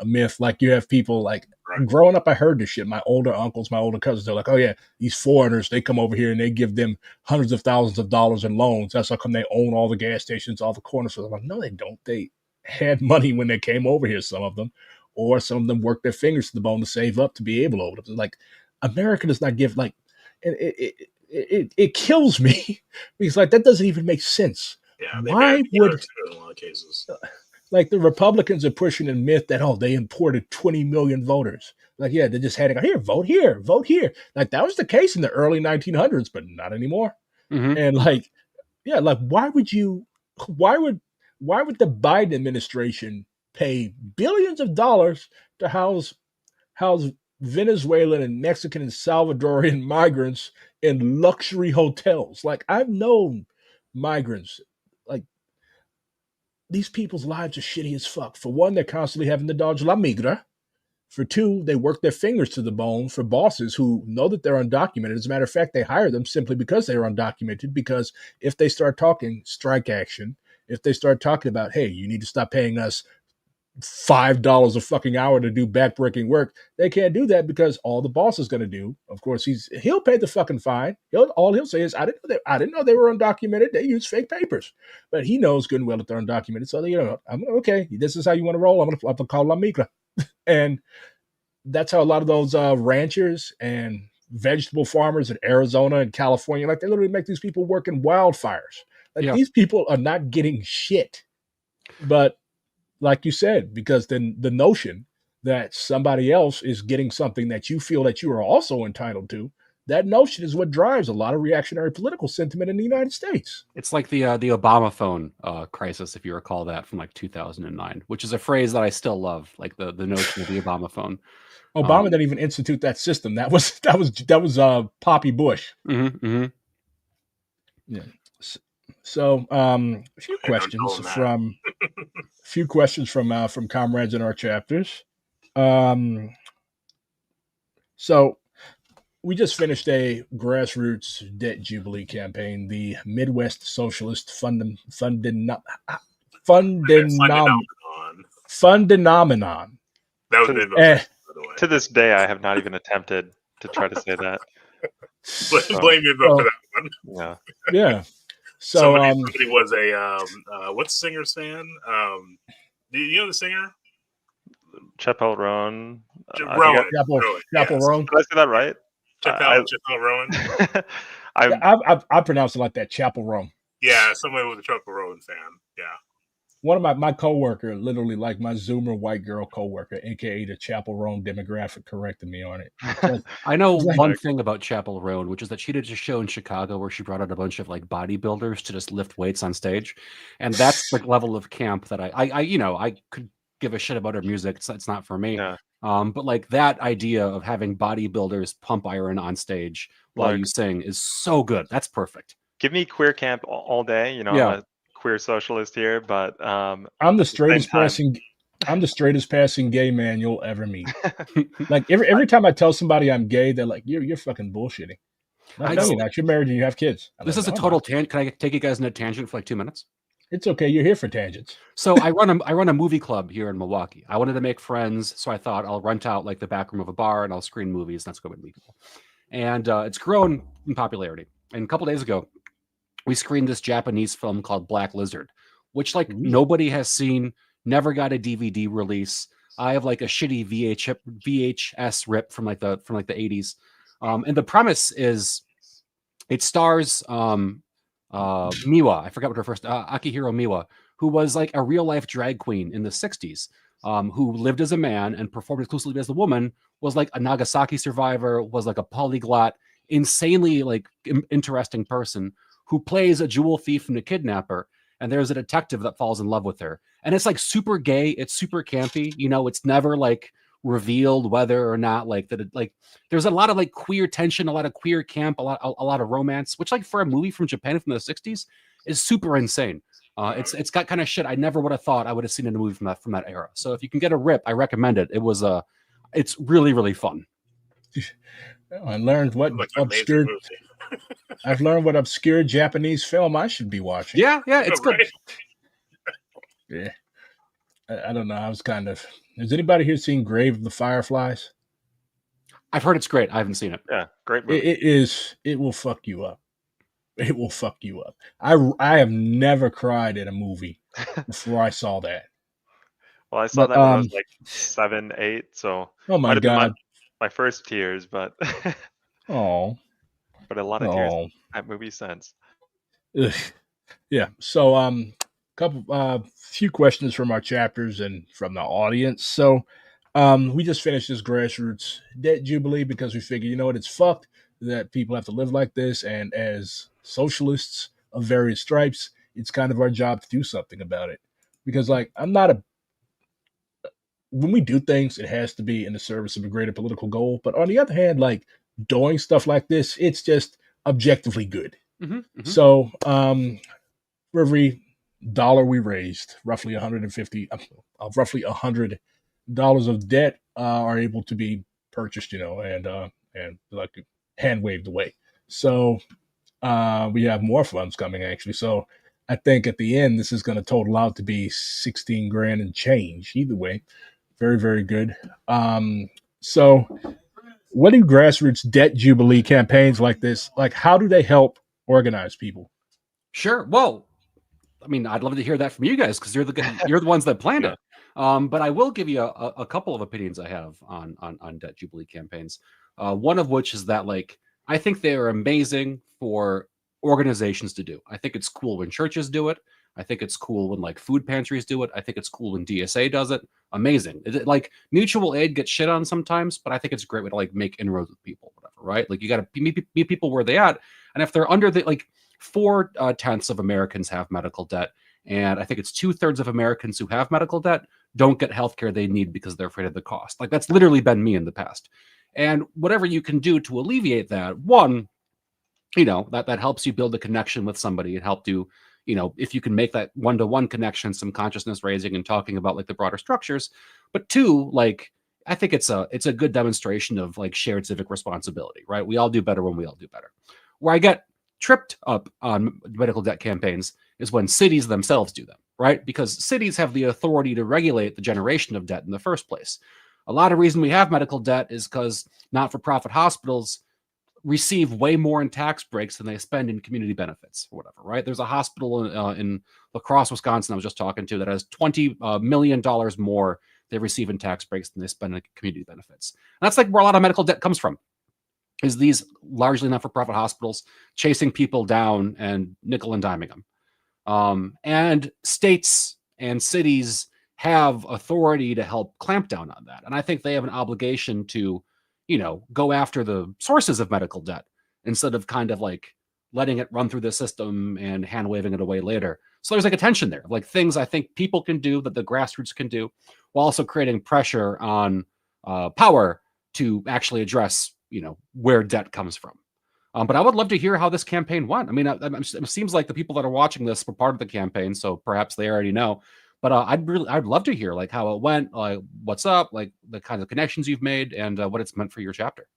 myth. Like you have people like growing up, I heard this shit. My older uncles, my older cousins, they're like, oh yeah, these foreigners, they come over here and they give them hundreds of thousands of dollars in loans. That's how come they own all the gas stations, all the corner stores. I'm like, no, they don't. They had money when they came over here, some of them, or some of them worked their fingers to the bone to save up to be able to over. Like America does not give like it kills me because like that doesn't even make sense. Yeah, why would in a lot of cases? Like the Republicans are pushing a myth that they imported 20 million voters. Like they just had to go vote here. Like that was the case in the early 1900s, but not anymore. Mm-hmm. And like why would the Biden administration pay billions of dollars to house Venezuelan and Mexican and Salvadorian migrants in luxury hotels? Like I've known migrants, like these people's lives are shitty as fuck. For one, they're constantly having to dodge la migra. For two, they work their fingers to the bone for bosses who know that they're undocumented. As a matter of fact, they hire them simply because they're undocumented, because if they start talking strike action, if they start talking about, hey, you need to stop paying us $5 a fucking hour to do backbreaking work, they can't do that because all the boss is going to do, of course, he'll pay the fucking fine. All he'll say is, I didn't know they were undocumented. They use fake papers. But he knows good and well that they're undocumented. So I'm okay. This is how you want to roll. I'm going to call La Migra. And that's how a lot of those ranchers and vegetable farmers in Arizona and California, like they literally make these people work in wildfires. Like these people are not getting shit. But like you said, because then the notion that somebody else is getting something that you feel that you are also entitled to, that notion is what drives a lot of reactionary political sentiment in the United States. It's like the Obama phone crisis, if you recall that, from like 2009, which is a phrase that I still love, like the notion of the Obama phone. Obama didn't even institute that system. That was Poppy Bush. Mm-hmm, mm-hmm. Yeah. So a few questions from comrades in our chapters. So we just finished a grassroots debt jubilee campaign, the Midwest Socialist Fundenomenon. That was the to this day, I have not even attempted to try to say that. Blame me for that one. Yeah. Yeah. So somebody was a what's the singer's fan? Do you know the singer? Chappelle Rowan. Rowan. Chappelle Rowan. Did I say that right? Chappelle Rowan. I pronounce it like that, Chappelle Rowan. Yeah, somebody was a Chappelle Rowan fan. Yeah. one of my coworker, literally like my Zoomer white girl coworker, aka the Chapel Roan demographic, corrected me on it. Like, I know it's like, one thing about Chapel Roan, which is that she did a show in Chicago where she brought out a bunch of like bodybuilders to just lift weights on stage, and that's the level of camp that I you know, I could give a shit about her music. It's not for me. Yeah. But like that idea of having bodybuilders pump iron on stage while Like, you sing is so good. That's perfect. give me queer camp all day. You know, I'm Yeah. a queer socialist here, but I'm the at the same straightest time, passing gay man you'll ever meet. Like every time I tell somebody I'm gay, they're like, "You're fucking bullshitting." Like, no, you're not. You're married and you have kids. I'm This like, is a "No, I'm total not." tangent. Can I take you guys in a tangent for like 2 minutes? It's okay. You're here for tangents. So I run a movie club here in Milwaukee. I wanted to make friends, so I thought I'll rent out like the back room of a bar and I'll screen movies. Let's go meet people. And it's grown in popularity. And a couple days ago, we screened this Japanese film called Black Lizard, which like nobody has seen, never got a DVD release. I have like a shitty VHS rip from like the 80s. And the premise is it stars Miwa. I forgot what her first Akihiro Miwa, who was like a real life drag queen in the 60s, who lived as a man and performed exclusively as a woman, was like a Nagasaki survivor, was like a polyglot, insanely like interesting person who plays a jewel thief and a kidnapper. And there's a detective that falls in love with her. And it's like super gay. It's super campy. You know, it's never like revealed whether or not like that. Like there's a lot of like queer tension, a lot of queer camp, a lot of romance, which like for a movie from Japan from the 60s is super insane. It's got kind of shit I never would have thought I would have seen in a movie from that era. So if you can get a rip, I recommend it. It's really, really fun. I learned what obscure. I've learned what obscure Japanese film I should be watching. Yeah, it's good. Yeah, I don't know. I was kind of. Has anybody here seen Grave of the Fireflies? I've heard it's great. I haven't seen it. Yeah, great movie. It is. It will fuck you up. It will fuck you up. I have never cried in a movie before I saw that. Well, I saw that when I was like 7, 8. So oh my god, my first tears, but oh, but a lot of tears in that movie since. Yeah. So few questions from our chapters and from the audience. So we just finished this grassroots debt jubilee because we figured, you know what, it's fucked that people have to live like this, and as socialists of various stripes, it's kind of our job to do something about it. Because like when we do things, it has to be in the service of a greater political goal. But on the other hand, like doing stuff like this, it's just objectively good. So for every dollar we raised, roughly roughly $100 of debt are able to be purchased, you know, and like hand waved away. So we have more funds coming actually. So I think at the end, this is going to total out to be 16 grand and change. Either way, very, very good. So what do grassroots debt jubilee campaigns like this, like how do they help organize people? Sure. Well, I mean, I'd love to hear that from you guys because you're the ones that planned it. But I will give you a couple of opinions I have on debt jubilee campaigns. One of which is that like I think they are amazing for organizations to do. I think it's cool when churches do it. I think it's cool when like food pantries do it. I think it's cool when DSA does it. Amazing. Like mutual aid gets shit on sometimes, but I think it's a great way to like make inroads with people, whatever, right? Like you got to meet people where they at, and if they're under the like 4/10 of Americans have medical debt, and I think it's 2/3 of Americans who have medical debt don't get healthcare they need because they're afraid of the cost. Like that's literally been me in the past. And whatever you can do to alleviate that, one, you know, that helps you build a connection with somebody. It helped you, you know, if you can make that one-to-one connection, some consciousness raising and talking about like the broader structures. But two, like I think it's a good demonstration of like shared civic responsibility, right? We all do better when we all do better. Where I get tripped up on medical debt campaigns is when cities themselves do them, right? Because cities have the authority to regulate the generation of debt in the first place. A lot of reason we have medical debt is because not-for-profit hospitals receive way more in tax breaks than they spend in community benefits or whatever, right? There's a hospital in La Crosse, Wisconsin I was just talking to that has $20 million more they receive in tax breaks than they spend in community benefits. And that's like where a lot of medical debt comes from, is these largely not-for-profit hospitals chasing people down and nickel and diming them. And states and cities have authority to help clamp down on that. And I think they have an obligation to, go after the sources of medical debt instead of kind of like letting it run through the system and hand waving it away later. So there's like a tension there, like things I think people can do that the grassroots can do, while also creating pressure on power to actually address, where debt comes from. But I would love to hear how this campaign went. I mean, it seems like the people that are watching this were part of the campaign, so perhaps they already know. But I'd love to hear like how it went, like what's up, like the kinds of connections you've made, and what it's meant for your chapter.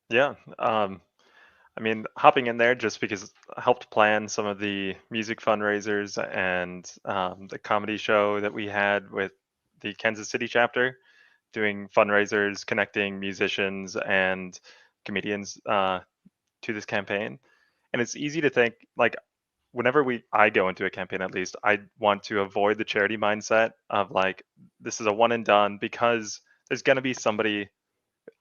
Yeah. I mean, hopping in there just because I helped plan some of the music fundraisers and the comedy show that we had with the Kansas City chapter, doing fundraisers, connecting musicians and comedians to this campaign. And it's easy to think like whenever I go into a campaign, at least I want to avoid the charity mindset of like this is a one and done, because there's going to be somebody,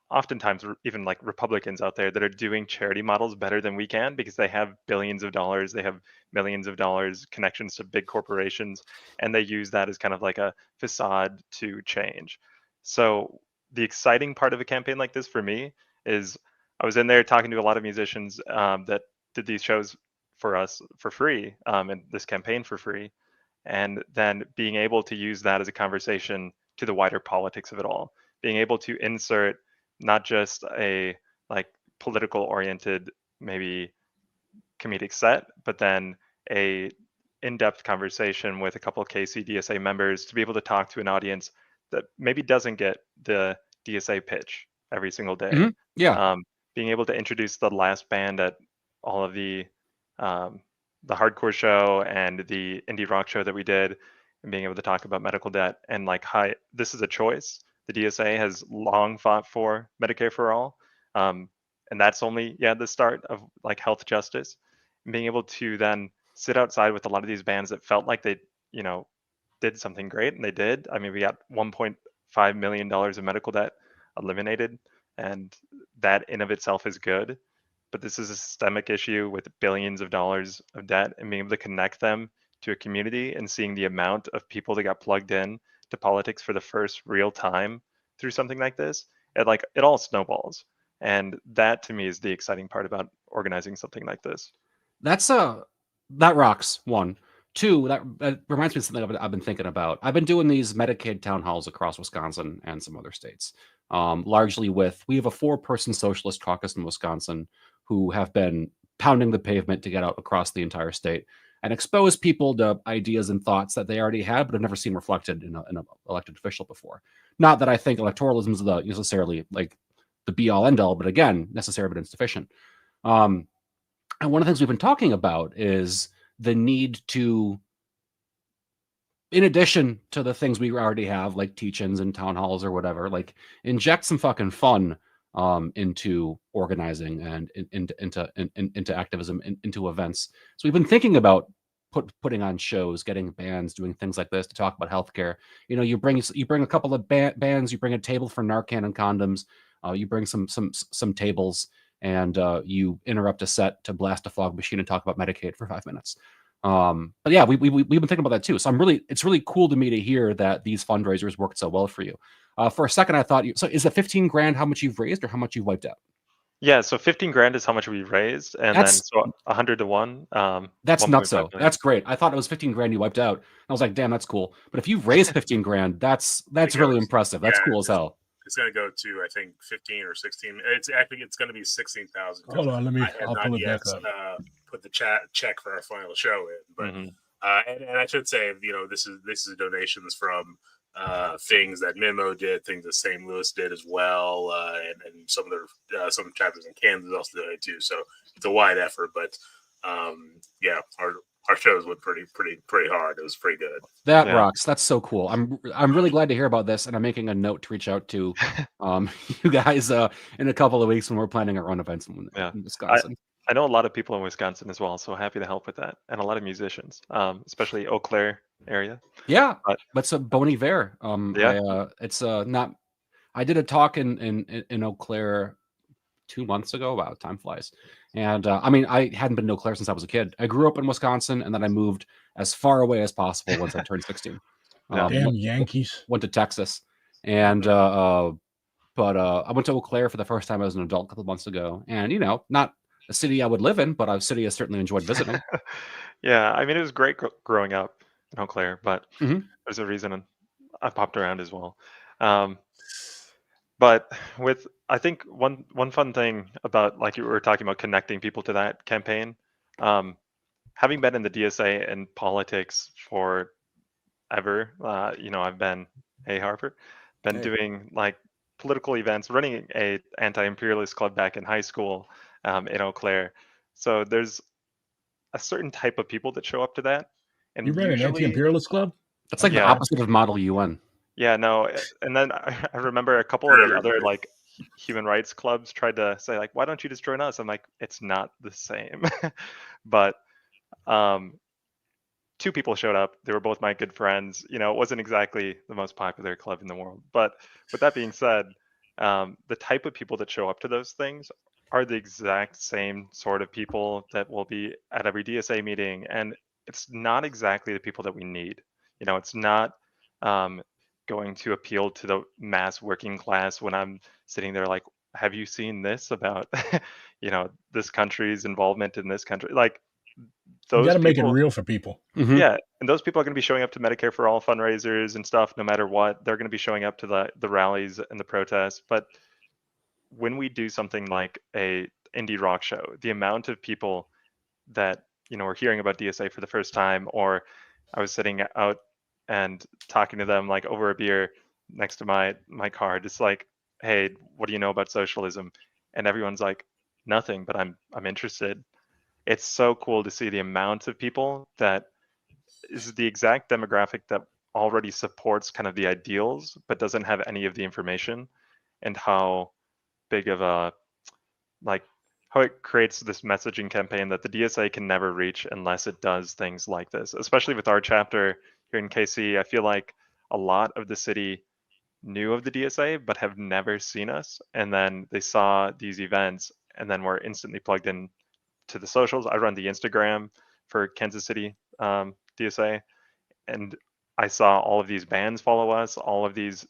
oftentimes even like Republicans out there, that are doing charity models better than we can because they have billions of dollars, they have millions of dollars, connections to big corporations, and they use that as kind of like a facade to change. So the exciting part of a campaign like this for me is I was in there talking to a lot of musicians that did these shows for us for free, and this campaign for free, and then being able to use that as a conversation to the wider politics of it all, being able to insert not just a like political oriented maybe comedic set, but then a in-depth conversation with a couple of KC DSA members to be able to talk to an audience that maybe doesn't get the DSA pitch every single day. Mhm. Yeah. Being able to introduce the last band at all of the hardcore show and the indie rock show that we did, and being able to talk about medical debt and like, hi, this is a choice. The DSA has long fought for Medicare for all, and that's only the start of like health justice. And being able to then sit outside with a lot of these bands that felt like they did something great, and they did. I mean, we got $1.5 million of medical debt eliminated, and that in of itself is good. But this is a systemic issue with billions of dollars of debt, and being able to connect them to a community and seeing the amount of people that got plugged in to politics for the first real time through something like this, it all snowballs. And that to me is the exciting part about organizing something like this. That rocks. One. Two, that reminds me of something I've been thinking about. I've been doing these Medicaid town halls across Wisconsin and some other states, largely we have a 4-person socialist caucus in Wisconsin who have been pounding the pavement to get out across the entire state and expose people to ideas and thoughts that they already had but have never seen reflected in an elected official before. Not that I think electoralism is necessarily like the be-all end-all, but again, necessary but insufficient. And one of the things we've been talking about is the need to, in addition to the things we already have, like teach-ins and town halls or whatever, like inject some fucking fun into organizing and into activism, into events. So we've been thinking about putting on shows, getting bands, doing things like this to talk about healthcare. You bring a couple of bands, you bring a table for Narcan and condoms, you bring some tables, and you interrupt a set to blast a fog machine and talk about Medicaid for 5 minutes. But yeah, we've been thinking about that too. So it's really cool to me to hear that these fundraisers worked so well for you. For a second, I thought so is it 15 grand how much you've raised or how much you've wiped out? Yeah, so 15 grand is how much we raised, and then so 100 to 1. That's 1.5 nuts, though. million. That's great. I thought it was 15 grand you wiped out. I was like, damn, that's cool. But if you've raised 15 grand, that's really impressive. That's cool as hell. It's going to go to, I think, 15 or 16. It's going to be 16,000. Hold on, I'll pull it back up. Put the check for our final show in, but and I should say, this is donations from things that Memo did, things that St. Louis did as well, and some chapters in Kansas also did it too. So it's a wide effort, but our shows went pretty hard. It was pretty good. That rocks. That's so cool. I'm really glad to hear about this, and I'm making a note to reach out to you guys in a couple of weeks when we're planning our own events in Wisconsin. I know a lot of people in Wisconsin as well, so happy to help with that, and a lot of musicians, especially Eau Claire area. Yeah, but it's a Bon Iver. It's not. I did a talk in Eau Claire 2 months ago. Wow, time flies. And I mean, I hadn't been in Eau Claire since I was a kid. I grew up in Wisconsin, and then I moved as far away as possible once I turned 16. Damn Yankees. Went to Texas, and but I went to Eau Claire for the first time as an adult a couple months ago, and not a city I would live in, but a city I certainly enjoyed visiting. Yeah, I mean, it was great growing up in Eau Claire, but Mhm. there's a reason I popped around as well. But I think one fun thing about, like you were talking about, connecting people to that campaign, having been in the DSA and politics for ever, I've been, hey Harper, been Hey. doing like political events, running a anti-imperialist club back in high school in Eau Claire. So there's a certain type of people that show up to that, and You ran an usually, anti-imperialist club? That's like the yeah, opposite of Model UN. yeah, no, and then I remember a couple of the other like human rights clubs tried to say like, why don't you just join us? I'm like, it's not the same. But two people showed up. They were both my good friends. It wasn't exactly the most popular club in the world. But with that being said, the type of people that show up to those things are the exact same sort of people that will be at every DSA meeting. And it's not exactly the people that we need. It's not going to appeal to the mass working class when I'm sitting there like, have you seen this about, this country's involvement in this country? Like, You got those to make it people, real for people. yeah, and those people are going to be showing up to Medicare for All fundraisers and stuff, no matter what. They're going to be showing up to the rallies and the protests. But when we do something like a indie rock show, the amount of people that are hearing about DSA for the first time, or I was sitting out and talking to them like over a beer next to my car, just like, hey, what do you know about socialism? And everyone's like, nothing, but I'm interested. It's so cool to see the amount of people that is the exact demographic that already supports kind of the ideals, but doesn't have any of the information, and how big of a, like, how it creates this messaging campaign that the DSA can never reach unless it does things like this. Especially with our chapter here in KC, I feel like a lot of the city knew of the DSA but have never seen us, and then they saw these events and then were instantly plugged in to the socials. I run the Instagram for Kansas City DSA, and I saw all of these bands follow us, all of these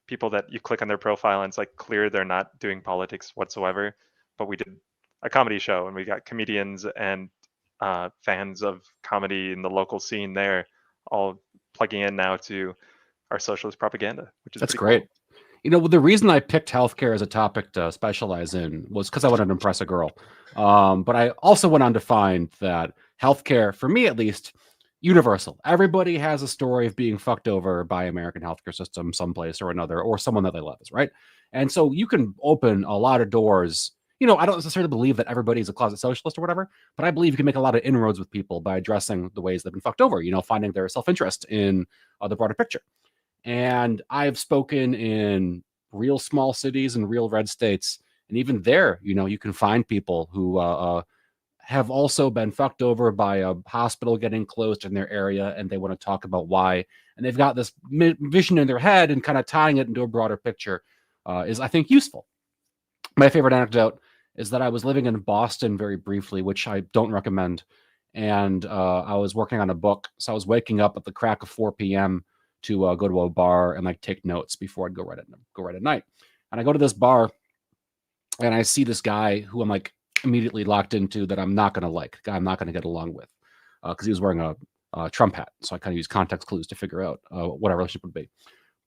people that you click on their profile and it's like clear they're not doing politics whatsoever. But we did a comedy show and we got comedians and fans of comedy in the local scene there all plugging in now to our socialist propaganda, which is That's pretty great. The reason I picked healthcare as a topic to specialize in was because I wanted to impress a girl. But I also went on to find that healthcare, for me at least, universal. Everybody has a story of being fucked over by American healthcare system someplace or another, or someone that they love is, right? And so you can open a lot of doors. I don't necessarily believe that everybody's a closet socialist or whatever, but I believe you can make a lot of inroads with people by addressing the ways they've been fucked over, finding their self-interest in the broader picture. And I've spoken in real small cities and real red states. And even there, you can find people who have also been fucked over by a hospital getting closed in their area, and they want to talk about why. And they've got this vision in their head, and kind of tying it into a broader picture is, I think, useful. My favorite anecdote is that I was living in Boston very briefly, which I don't recommend. And I was working on a book. So I was waking up at the crack of 4 p.m. to go to a bar and like take notes before I'd go right at night. And I go to this bar and I see this guy who I'm like immediately locked into that I'm not going to like, guy I'm not going to get along with, because he was wearing a Trump hat. So I kind of use context clues to figure out what our relationship would be.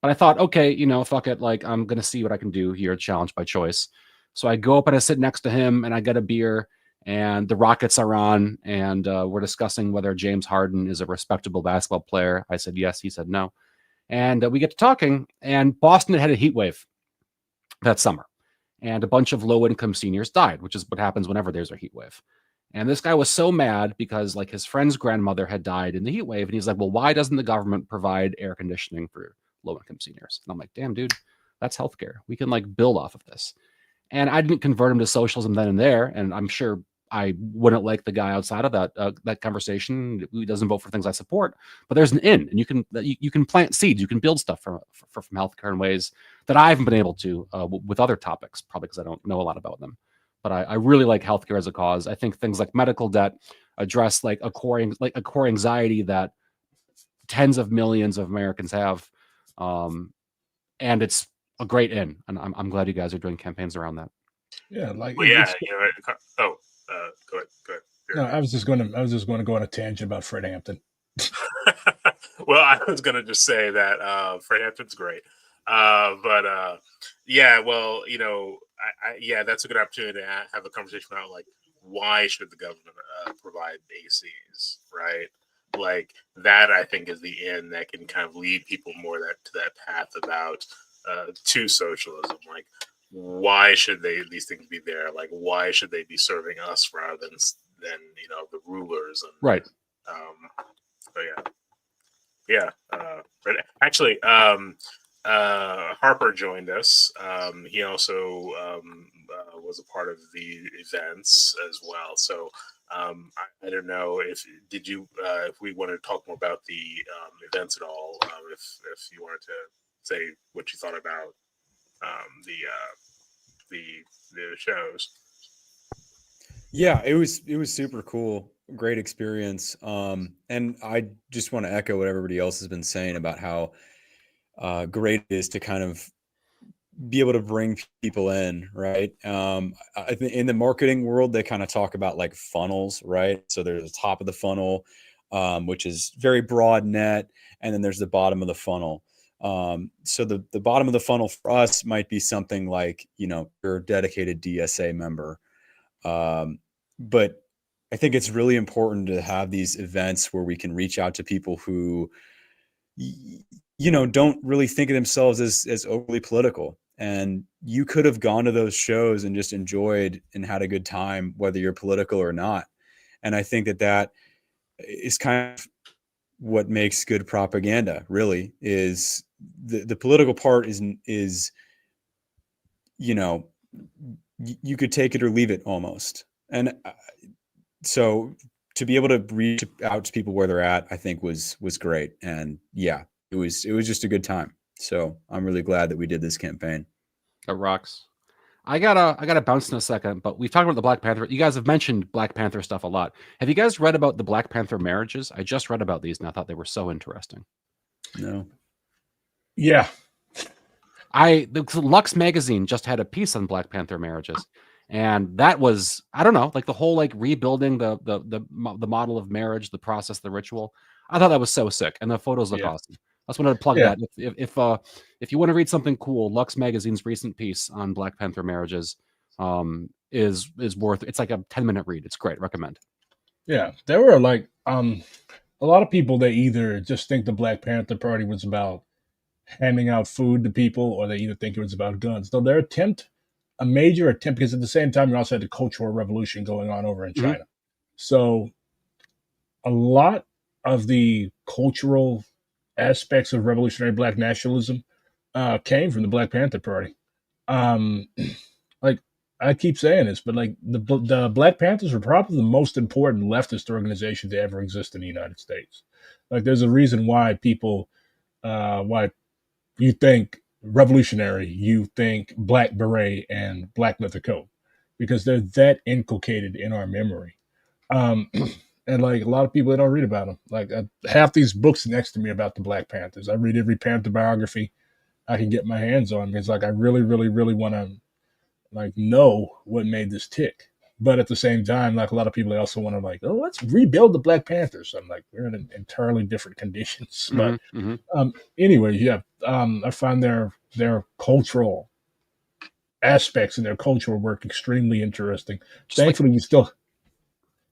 But I thought, okay, fuck it. Like, I'm going to see what I can do here, challenge by choice. So I go up and I sit next to him and I get a beer, and the Rockets are on, and we're discussing whether James Harden is a respectable basketball player. I said yes. He said no. And we get to talking, and Boston had a heat wave that summer, and a bunch of low-income seniors died, which is what happens whenever there's a heat wave. And this guy was so mad because like his friend's grandmother had died in the heat wave, and he's like, well, why doesn't the government provide air conditioning for low-income seniors? And I'm like, damn, dude, that's healthcare. We can like build off of this. And I didn't convert him to socialism then and there, and I'm sure I wouldn't like the guy outside of that conversation who doesn't vote for things I support. But there's an in, and you can plant seeds, you can build stuff from healthcare in ways that I haven't been able to with other topics, probably because I don't know a lot about them. But I really like healthcare as a cause. I think things like medical debt address like a core anxiety that tens of millions of Americans have, and it's a great in. And I'm glad you guys are doing campaigns around that. Yeah, like Well, yeah, go ahead. No, I was just going to go on a tangent about Fred Hampton. Well, I was going to just say that Fred Hampton's great, but yeah, well, yeah, that's a good opportunity to have a conversation about like why should the government provide ACs, right? Like that, I think is the end that can kind of lead people more to that path about to socialism. Like, why should these things be there? Like, why should they be serving us rather than the rulers? And, right. So yeah. But actually, Harper joined us. He also was a part of the events as well. So I don't know if we wanted to talk more about the events at all. If you wanted to say what you thought about the shows. Yeah, it was super cool. Great experience. And I just want to echo what everybody else has been saying about how great it is to kind of be able to bring people in, right? I think in the marketing world, they kind of talk about like funnels, right? So there's the top of the funnel, which is very broad net, and then there's the bottom of the funnel. So the bottom of the funnel for us might be something like, you're a dedicated DSA member. But I think it's really important to have these events where we can reach out to people who, don't really think of themselves as overly political. And you could have gone to those shows and just enjoyed and had a good time, whether you're political or not. And I think that is kind of what makes good propaganda, really, is the political part is you could take it or leave it almost. And so to be able to reach out to people where they're at, I think was great. And yeah, it was just a good time. So I'm really glad that we did this campaign. It rocks. I gotta bounce in a second, but we've talked about the Black Panther. You guys have mentioned Black Panther stuff a lot. Have you guys read about the Black Panther marriages? I just read about these and I thought they were so interesting. No. Yeah. The Lux magazine just had a piece on Black Panther marriages. And that was, I don't know, like the whole like rebuilding the model of marriage, the process, the ritual. I thought that was so sick. And the photos look awesome. I just wanted to plug that. If you want to read something cool, Lux Magazine's recent piece on Black Panther marriages is worth. It's like a 10-minute read. It's great. Recommend. Yeah, there were like a lot of people that either just think the Black Panther Party was about handing out food to people, or they either think it was about guns. Though a major attempt, because at the same time you also had the Cultural Revolution going on over in China. So a lot of the cultural aspects of revolutionary Black nationalism came from the Black Panther Party. Like I keep saying this, but like the Black Panthers were probably the most important leftist organization to ever exist in the United States. Like there's a reason why people, why you think revolutionary, you think Black Beret and Black Leather Coat, because they're that inculcated in our memory. And like a lot of people, they don't read about them. Like half these books next to me about the Black Panthers. I read every Panther biography I can get my hands on, because like I really, really, really want to like know what made this tick. But at the same time, like a lot of people, they also want to like, oh, let's rebuild the Black Panthers. I'm like, we're in entirely different conditions. But anyway, yeah, I find their cultural aspects and their cultural work extremely interesting. Thankfully, we still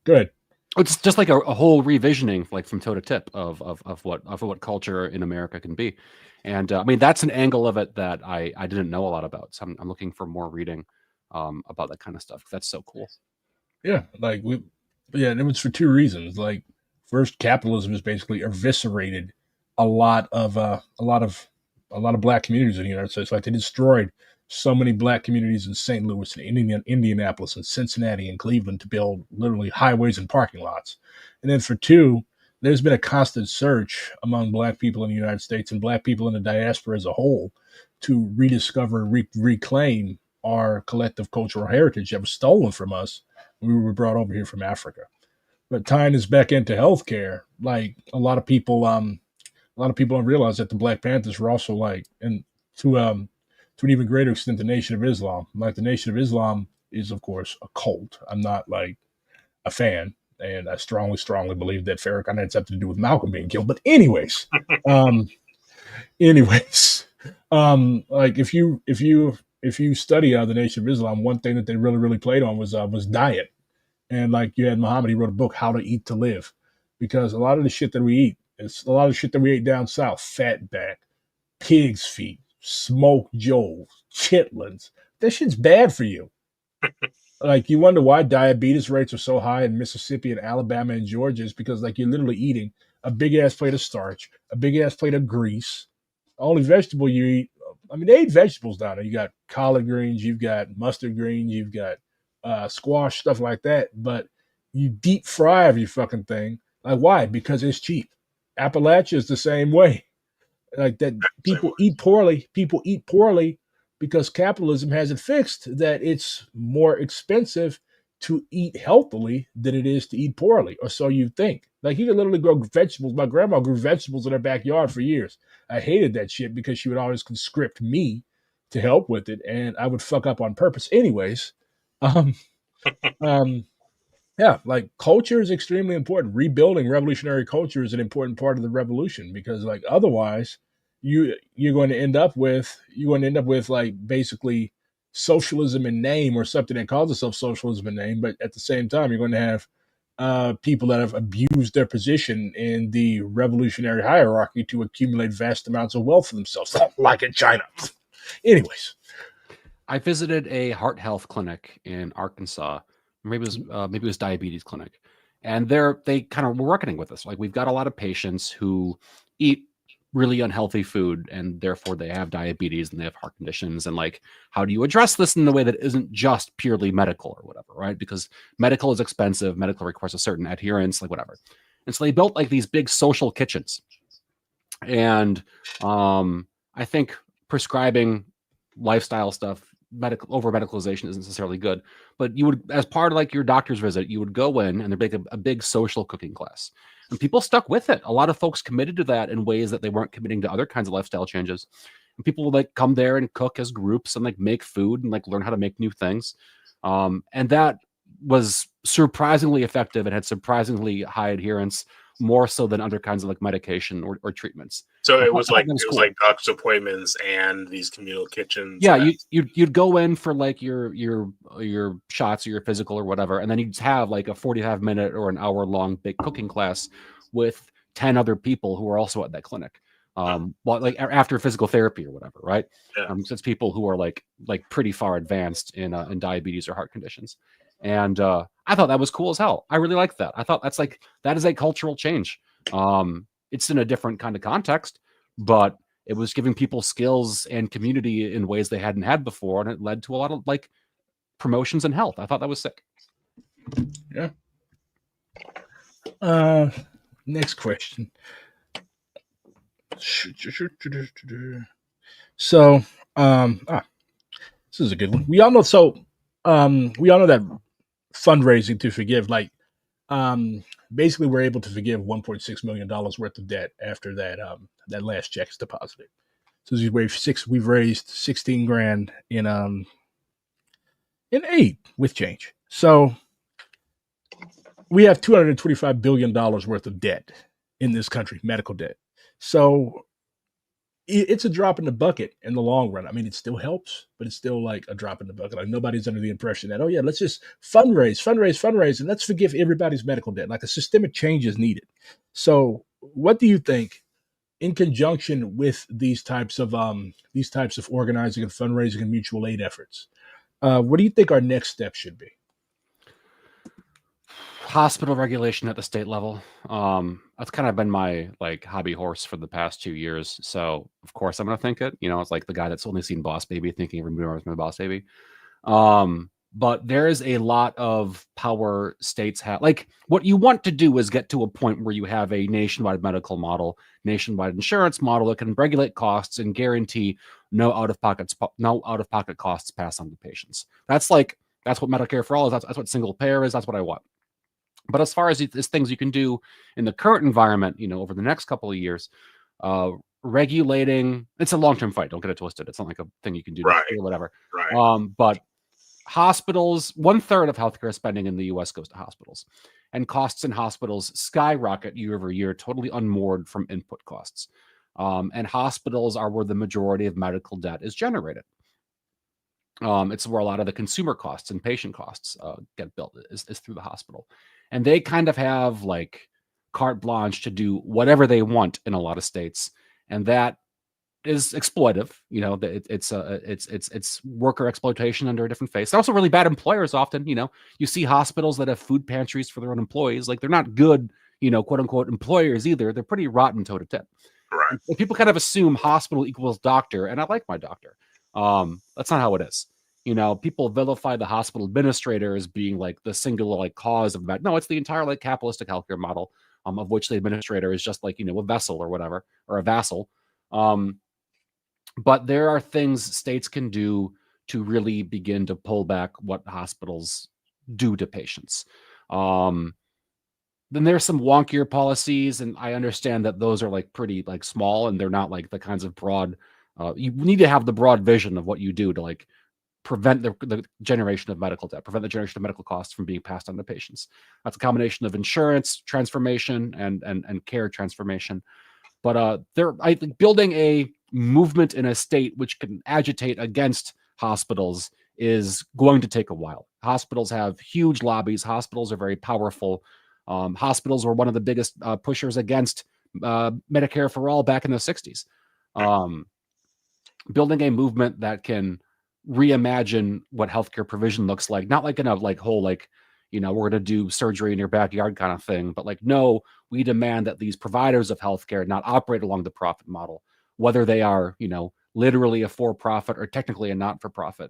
good. It's just like a whole revisioning, like from toe to tip of what culture in America can be. And I mean, that's an angle of it that I didn't know a lot about. So I'm looking for more reading about that kind of stuff. That's so cool. Yeah. Like and it was for two reasons. Like first, capitalism has basically eviscerated a lot of Black communities in the United States. Like they destroyed so many black communities in St. Louis and Indianapolis and Cincinnati and Cleveland to build literally highways and parking lots. And then for two, there's been a constant search among black people in the United States and black people in the diaspora as a whole to rediscover, reclaim our collective cultural heritage that was stolen from us when we were brought over here from Africa. But tying this back into healthcare, like a lot of people don't realize that the Black Panthers were also like, and to an even greater extent, the Nation of Islam. Like the Nation of Islam is, of course, a cult. I'm not like a fan, and I strongly believe that Farrakhan had something to do with Malcolm being killed. But um, anyways, like if you study the Nation of Islam, one thing that they really played on was diet. And like you had Muhammad, he wrote a book, How to Eat to Live, because a lot of the shit that we eat, it's a lot of shit that we ate down south, fatback, pig's feet, smoked joes, chitlins. That shit's bad for you. Like you wonder why diabetes rates are so high in Mississippi and Alabama and Georgia is because like you're literally eating a big ass plate of starch, a big ass plate of grease. Only vegetable you eat, I mean, they eat vegetables down there. You got collard greens, you've got mustard greens, you've got squash, stuff like that. But you deep fry every fucking thing. Like why? Because it's cheap. Appalachia is the same way. Like that people eat poorly. People eat poorly because capitalism has it fixed that it's more expensive to eat healthily than it is to eat poorly, or so you think. Like you can literally grow vegetables. My grandma grew vegetables in her backyard for years. I hated that shit because she would always conscript me to help with it, and I would fuck up on purpose. Anyways, um, um, yeah, like culture is extremely important. Rebuilding revolutionary culture is an important part of the revolution because like otherwise you're going to end up with like basically socialism in name or something that calls itself socialism in name, but at the same time you're going to have people that have abused their position in the revolutionary hierarchy to accumulate vast amounts of wealth for themselves, like in China. Anyways, I visited a heart health clinic in Arkansas. Maybe it was diabetes clinic, and they kind of were reckoning with this. Like we've got a lot of patients who eat really unhealthy food, and therefore they have diabetes and they have heart conditions. And like, how do you address this in a way that isn't just purely medical or whatever, right? Because medical is expensive, medical requires a certain adherence, like whatever. And so they built like these big social kitchens, and I think prescribing lifestyle stuff over medicalization isn't necessarily good, but you would, as part of like your doctor's visit, you would go in and there'd be a big social cooking class, and people stuck with it. A lot of folks committed to that in ways that they weren't committing to other kinds of lifestyle changes. And people would like come there and cook as groups and like make food and like learn how to make new things. And that was surprisingly effective and had surprisingly high adherence, more so than other kinds of like medication or treatments. So it was like doctor's appointments and these communal kitchens. Yeah, you'd go in for like your shots or your physical or whatever, and then you'd have like a 45-minute or an hour-long big cooking class with 10 other people who are also at that clinic. Well, like after physical therapy or whatever, right? Yeah. So it's people who are like pretty far advanced in diabetes or heart conditions. And I thought that was cool as hell. I really liked that. I thought that is a cultural change. It's in a different kind of context, but it was giving people skills and community in ways they hadn't had before, and it led to a lot of like promotions in health. I thought that was sick. Yeah. Next question. So, this is a good one. We all know that fundraising to forgive, like, basically we're able to forgive $1.6 million worth of debt after that last check is deposited. So we've raised 16 grand in aid with change. So we have $225 billion worth of debt in this country, medical debt. So it's a drop in the bucket in the long run. I mean, it still helps, but it's still like a drop in the bucket. Like nobody's under the impression that, oh yeah, let's just fundraise, and let's forgive everybody's medical debt. Like a systemic change is needed. So what do you think in conjunction with these types of organizing and fundraising and mutual aid efforts? What do you think our next step should be? hospital regulation at the state level. That's kind of been my like hobby horse for the past 2 years. So of course I'm gonna think it. It's like the guy that's only seen Boss Baby thinking every movie was my Boss Baby. But there is a lot of power states have. Like, what you want to do is get to a point where you have a nationwide medical model, nationwide insurance model that can regulate costs and guarantee no out of pocket costs pass on to patients. That's what Medicare for all is. That's what single payer is. That's what I want. But as far as these things you can do in the current environment, over the next couple of years, regulating, it's a long-term fight. Don't get it twisted. It's not like a thing you can do Right. or whatever. Right. But hospitals, 1/3 of healthcare spending in the US goes to hospitals, and costs in hospitals skyrocket year over year, totally unmoored from input costs. And hospitals are where the majority of medical debt is generated. It's where a lot of the consumer costs and patient costs get built is through the hospital. And they kind of have like carte blanche to do whatever they want in a lot of states. And that is exploitive. It's worker exploitation under a different face. They're also really bad employers often. You see hospitals that have food pantries for their own employees. Like, they're not good, quote unquote employers either. They're pretty rotten toe to tip. Right. And people kind of assume hospital equals doctor, and I like my doctor. That's not how it is. People vilify the hospital administrator as being like the singular like cause of that. No, it's the entire like capitalistic healthcare model, of which the administrator is just like, a vessel or whatever, or a vassal. But there are things states can do to really begin to pull back what hospitals do to patients. Then there's some wonkier policies, and I understand that those are like pretty like small, and they're not like the kinds of broad. You need to have the broad vision of what you do to like prevent the generation of medical debt, prevent the generation of medical costs from being passed on to patients. That's a combination of insurance transformation and care transformation. But I think building a movement in a state which can agitate against hospitals is going to take a while. Hospitals have huge lobbies. Hospitals are very powerful. Hospitals were one of the biggest pushers against Medicare for all back in the 60s. Building a movement that can reimagine what healthcare provision looks like, not like in a like whole like, we're going to do surgery in your backyard kind of thing, but like, no, we demand that these providers of healthcare not operate along the profit model, whether they are, literally a for-profit or technically a not-for-profit.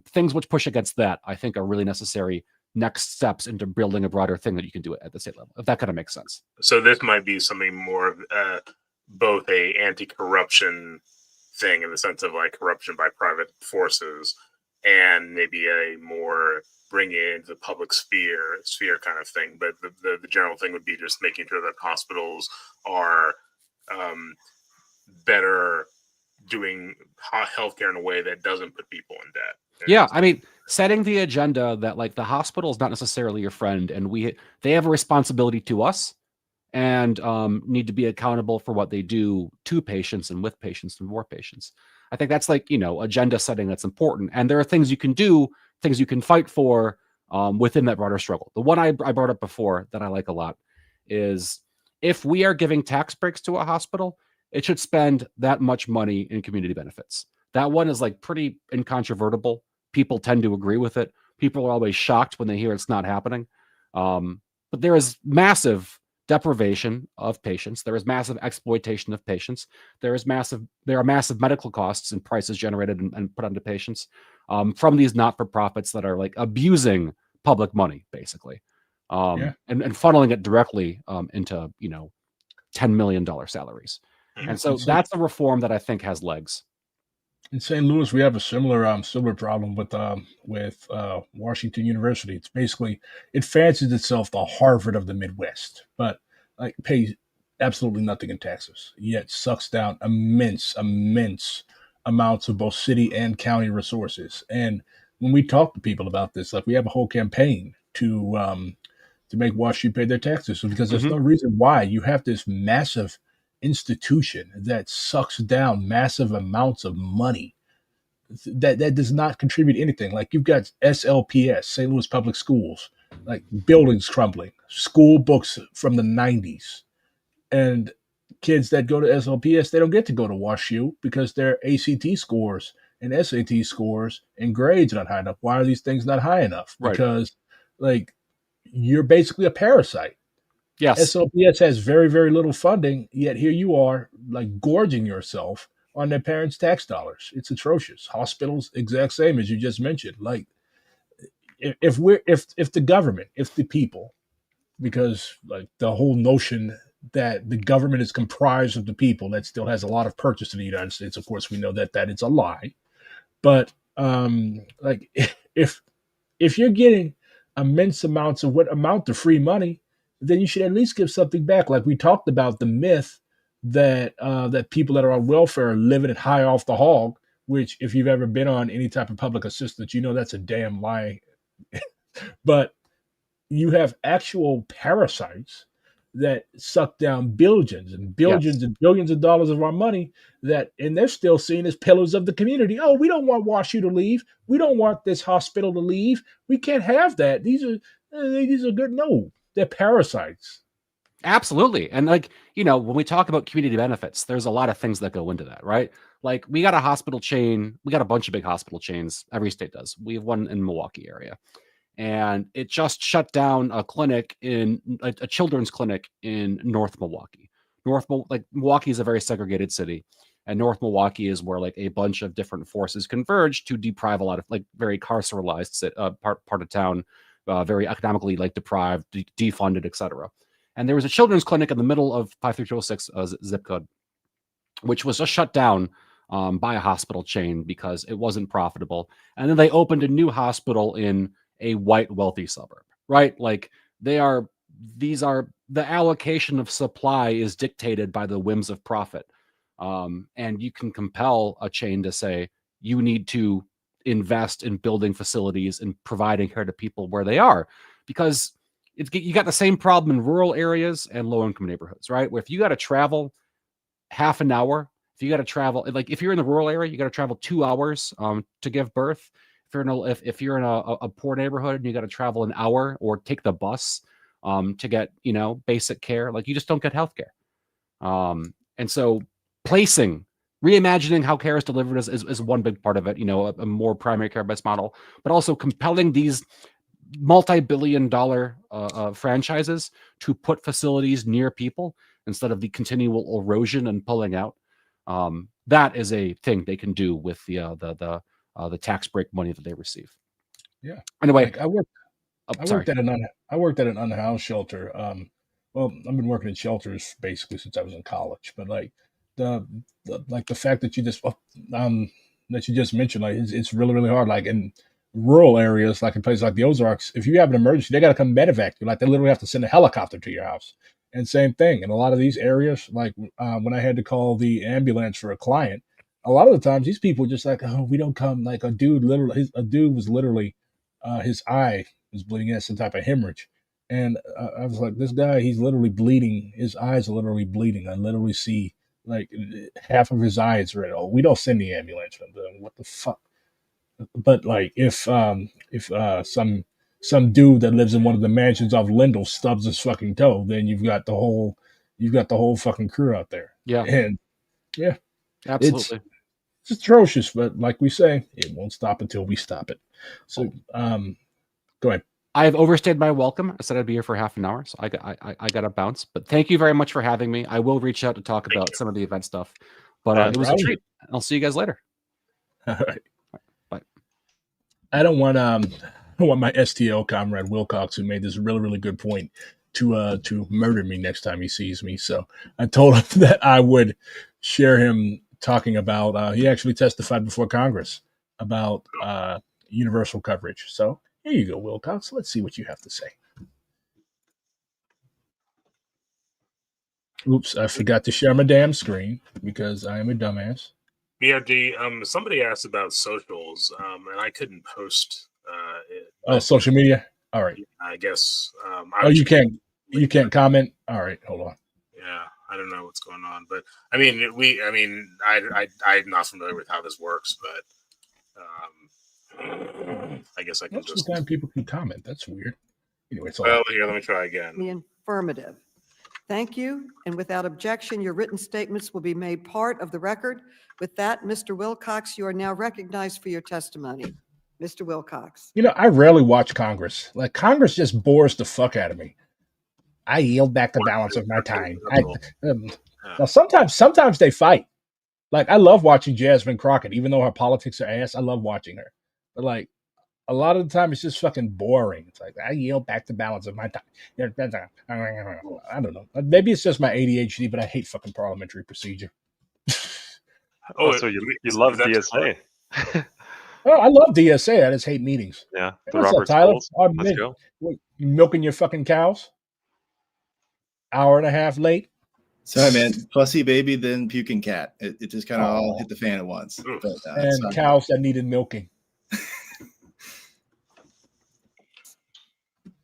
Things which push against that, I think, are really necessary next steps into building a broader thing that you can do it at the state level, if that kind of makes sense. So this might be something more of both a anti-corruption thing in the sense of like corruption by private forces, and maybe a more bring it into the public sphere kind of thing. But the general thing would be just making sure that hospitals are better doing healthcare in a way that doesn't put people in debt. Yeah, I mean, setting the agenda that like the hospital is not necessarily your friend, and they have a responsibility to us, and need to be accountable for what they do to patients and with patients and for patients. I think that's like, agenda setting that's important. And there are things you can do, things you can fight for within that broader struggle. The one I brought up before that I like a lot is, if we are giving tax breaks to a hospital, it should spend that much money in community benefits. That one is like pretty incontrovertible. People tend to agree with it. People are always shocked when they hear it's not happening. But there is massive deprivation of patients. There is massive exploitation of patients. There are massive medical costs and prices generated and put onto patients from these not-for-profits that are like abusing public money, basically, and funneling it directly into $10 million salaries. And so that's a reform that I think has legs. In St. Louis, we have a similar problem with Washington University. It's basically, it fancies itself the Harvard of the Midwest, but like pays absolutely nothing in taxes, yet sucks down immense amounts of both city and county resources. And when we talk to people about this, like, we have a whole campaign to make WashU pay their taxes, because there's no reason why you have this massive institution that sucks down massive amounts of money that does not contribute anything. Like, you've got SLPS, St. Louis Public Schools, like buildings crumbling, school books from the 90s, and kids that go to SLPS, they don't get to go to WashU because their ACT scores and SAT scores and grades are not high enough. Why are these things not high enough? Right. Because like you're basically a parasite. Yes. SLPS has very, very little funding, yet here you are, like gorging yourself on their parents' tax dollars. It's atrocious. Hospitals, exact same as you just mentioned. Like, if the government, if the people, because like the whole notion that the government is comprised of the people, that still has a lot of purchase in the United States. Of course, we know that that is a lie. But like if you're getting immense amounts of what amount of free money, then you should at least give something back. Like we talked about the myth that that people that are on welfare are living it high off the hog. Which, if you've ever been on any type of public assistance, you know that's a damn lie. But you have actual parasites that suck down billions and billions and billions of dollars of our money that, and they're still seen as pillars of the community. Oh, we don't want WashU to leave. We don't want this hospital to leave. We can't have that. These are good. No, they're parasites. Absolutely. And like, when we talk about community benefits, there's a lot of things that go into that, right? Like we got a hospital chain, we got a bunch of big hospital chains. Every state does. We have one in Milwaukee area. And it just shut down a clinic in a children's clinic in North Milwaukee. Milwaukee is a very segregated city, and North Milwaukee is where like a bunch of different forces converge to deprive a lot of like very carceralized part of town, very economically like deprived, defunded, etc. And there was a children's clinic in the middle of 53206 zip code, which was just shut down by a hospital chain because it wasn't profitable. And then they opened a new hospital in a white wealthy suburb, right? Like these are the allocation of supply is dictated by the whims of profit. And you can compel a chain to say, you need to invest in building facilities and providing care to people where they are, because you got the same problem in rural areas and low income neighborhoods, right? Where if you got to travel half an hour, if you got to travel, like if you're in the rural area, you got to travel 2 hours to give birth. If you're in a poor neighborhood and you got to travel an hour or take the bus to get basic care, like you just don't get healthcare. And so reimagining how care is delivered is one big part of it. A more primary care based model, but also compelling these multi-billion-dollar franchises to put facilities near people instead of the continual erosion and pulling out. That is a thing they can do with the tax break money that they receive. Yeah. Anyway, like I worked at an unhoused shelter. Well, I've been working in shelters basically since I was in college. But like the fact that you just mentioned, like it's really, really hard. Like in rural areas, like in places like the Ozarks, if you have an emergency, they got to come medevac you. Like they literally have to send a helicopter to your house. And same thing in a lot of these areas. Like when I had to call the ambulance for a client, a lot of the times these people just like, oh, we don't come. Like a dude was literally his eye was bleeding. He had some type of hemorrhage. And I was like, this guy, he's literally bleeding. His eyes are literally bleeding. I literally see like half of his eye is red. Oh, we don't send the ambulance. What the fuck? But like if some dude that lives in one of the mansions off Lindell stubs his fucking toe, then you've got the whole fucking crew out there. Yeah. And yeah, absolutely. It's atrocious, but like we say, it won't stop until we stop it. So go ahead. I have overstayed my welcome. I said I'd be here for half an hour, so I got to bounce. But thank you very much for having me. I will reach out to talk about some of the event stuff. But it was a treat. I'll see you guys later. All right. Bye. I don't want my STL comrade Wilcox, who made this really, really good point, to murder me next time he sees me. So I told him that I would share him talking about. He actually testified before Congress about universal coverage. So here you go, Wilcox. Let's see what you have to say. Oops, I forgot to share my damn screen because I am a dumbass. BRD, somebody asked about socials, and I couldn't post it. Oh, social media? All right. I guess. You can't comment? All right, hold on. Yeah, I don't know what's going on, but I mean, I'm not familiar with how this works, but I guess I can Most of the time people can comment. That's weird. Anyway, here, let me try again. The affirmative. Thank you. And without objection, your written statements will be made part of the record. With that, Mr. Wilcox, you are now recognized for your testimony. Mr. Wilcox. You know, I rarely watch Congress. Like, Congress just bores the fuck out of me. I yield back the balance of my time. Now, sometimes they fight. Like, I love watching Jasmine Crockett, even though her politics are ass. I love watching her. But, like, a lot of the time, it's just fucking boring. It's like, I yield back the balance of my time. I don't know. Maybe it's just my ADHD, but I hate fucking parliamentary procedure. So you love DSA. Oh, I love DSA. I just hate meetings. Yeah, the What's up, Robert's Tyler? rules. Oh, Let's go. What, you milking your fucking cows? Hour and a half late. Sorry, man. Fussy baby, then puking cat. It just kind of all hit the fan at once. But, and cows that needed milking.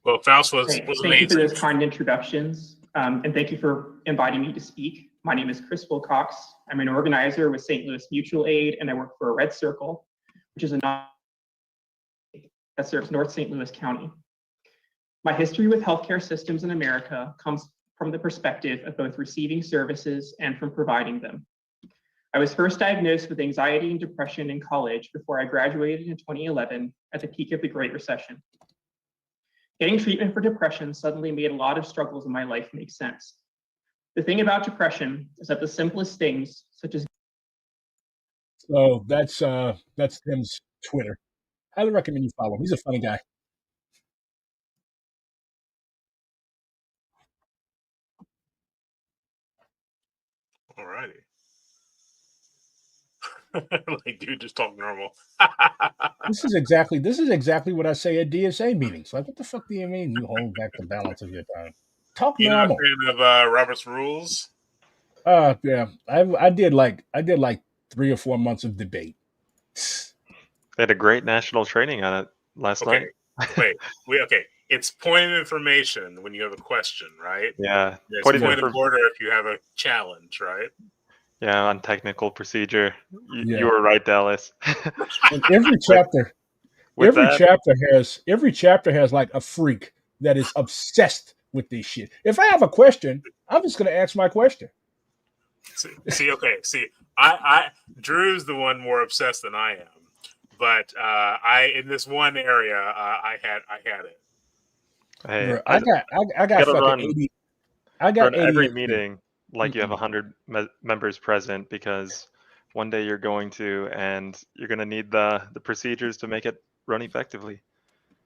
Well, Faust was Thank you amazing. for those kind introductions, and thank you for inviting me to speak. My name is Chris Wilcox. I'm an organizer with St. Louis Mutual Aid, and I work for Red Circle, which is a nonprofit that serves North St. Louis County. My history with healthcare systems in America comes from the perspective of both receiving services and from providing them. I was first diagnosed with anxiety and depression in college before I graduated in 2011 at the peak of the Great Recession. Getting treatment for depression suddenly made a lot of struggles in my life make sense. The thing about depression is that the simplest things, such as So that's Tim's Twitter. Highly recommend you follow him. He's a funny guy. All righty. Like, dude, just talk normal. This is exactly what I say at DSA meetings. Like, what the fuck do you mean you hold back the balance of your time? Talk You not a normal. fan of Robert's Rules? Yeah. I did like 3 or 4 months of debate. They had a great national training on it last night. Wait. Okay. It's point of information when you have a question, right? Yeah. It's point of order if you have a challenge, right? Yeah, on technical procedure. Yeah. You were right, Dallas. And every chapter has like a freak that is obsessed with this shit. If I have a question, I'm just gonna ask my question. See, I Drew's the one more obsessed than I am, but I in this one area I had it. Hey, I got fucking run, 80. I got run every 88. meeting like you have 100 members present, because one day you're going to, and you're going to need the procedures to make it run effectively.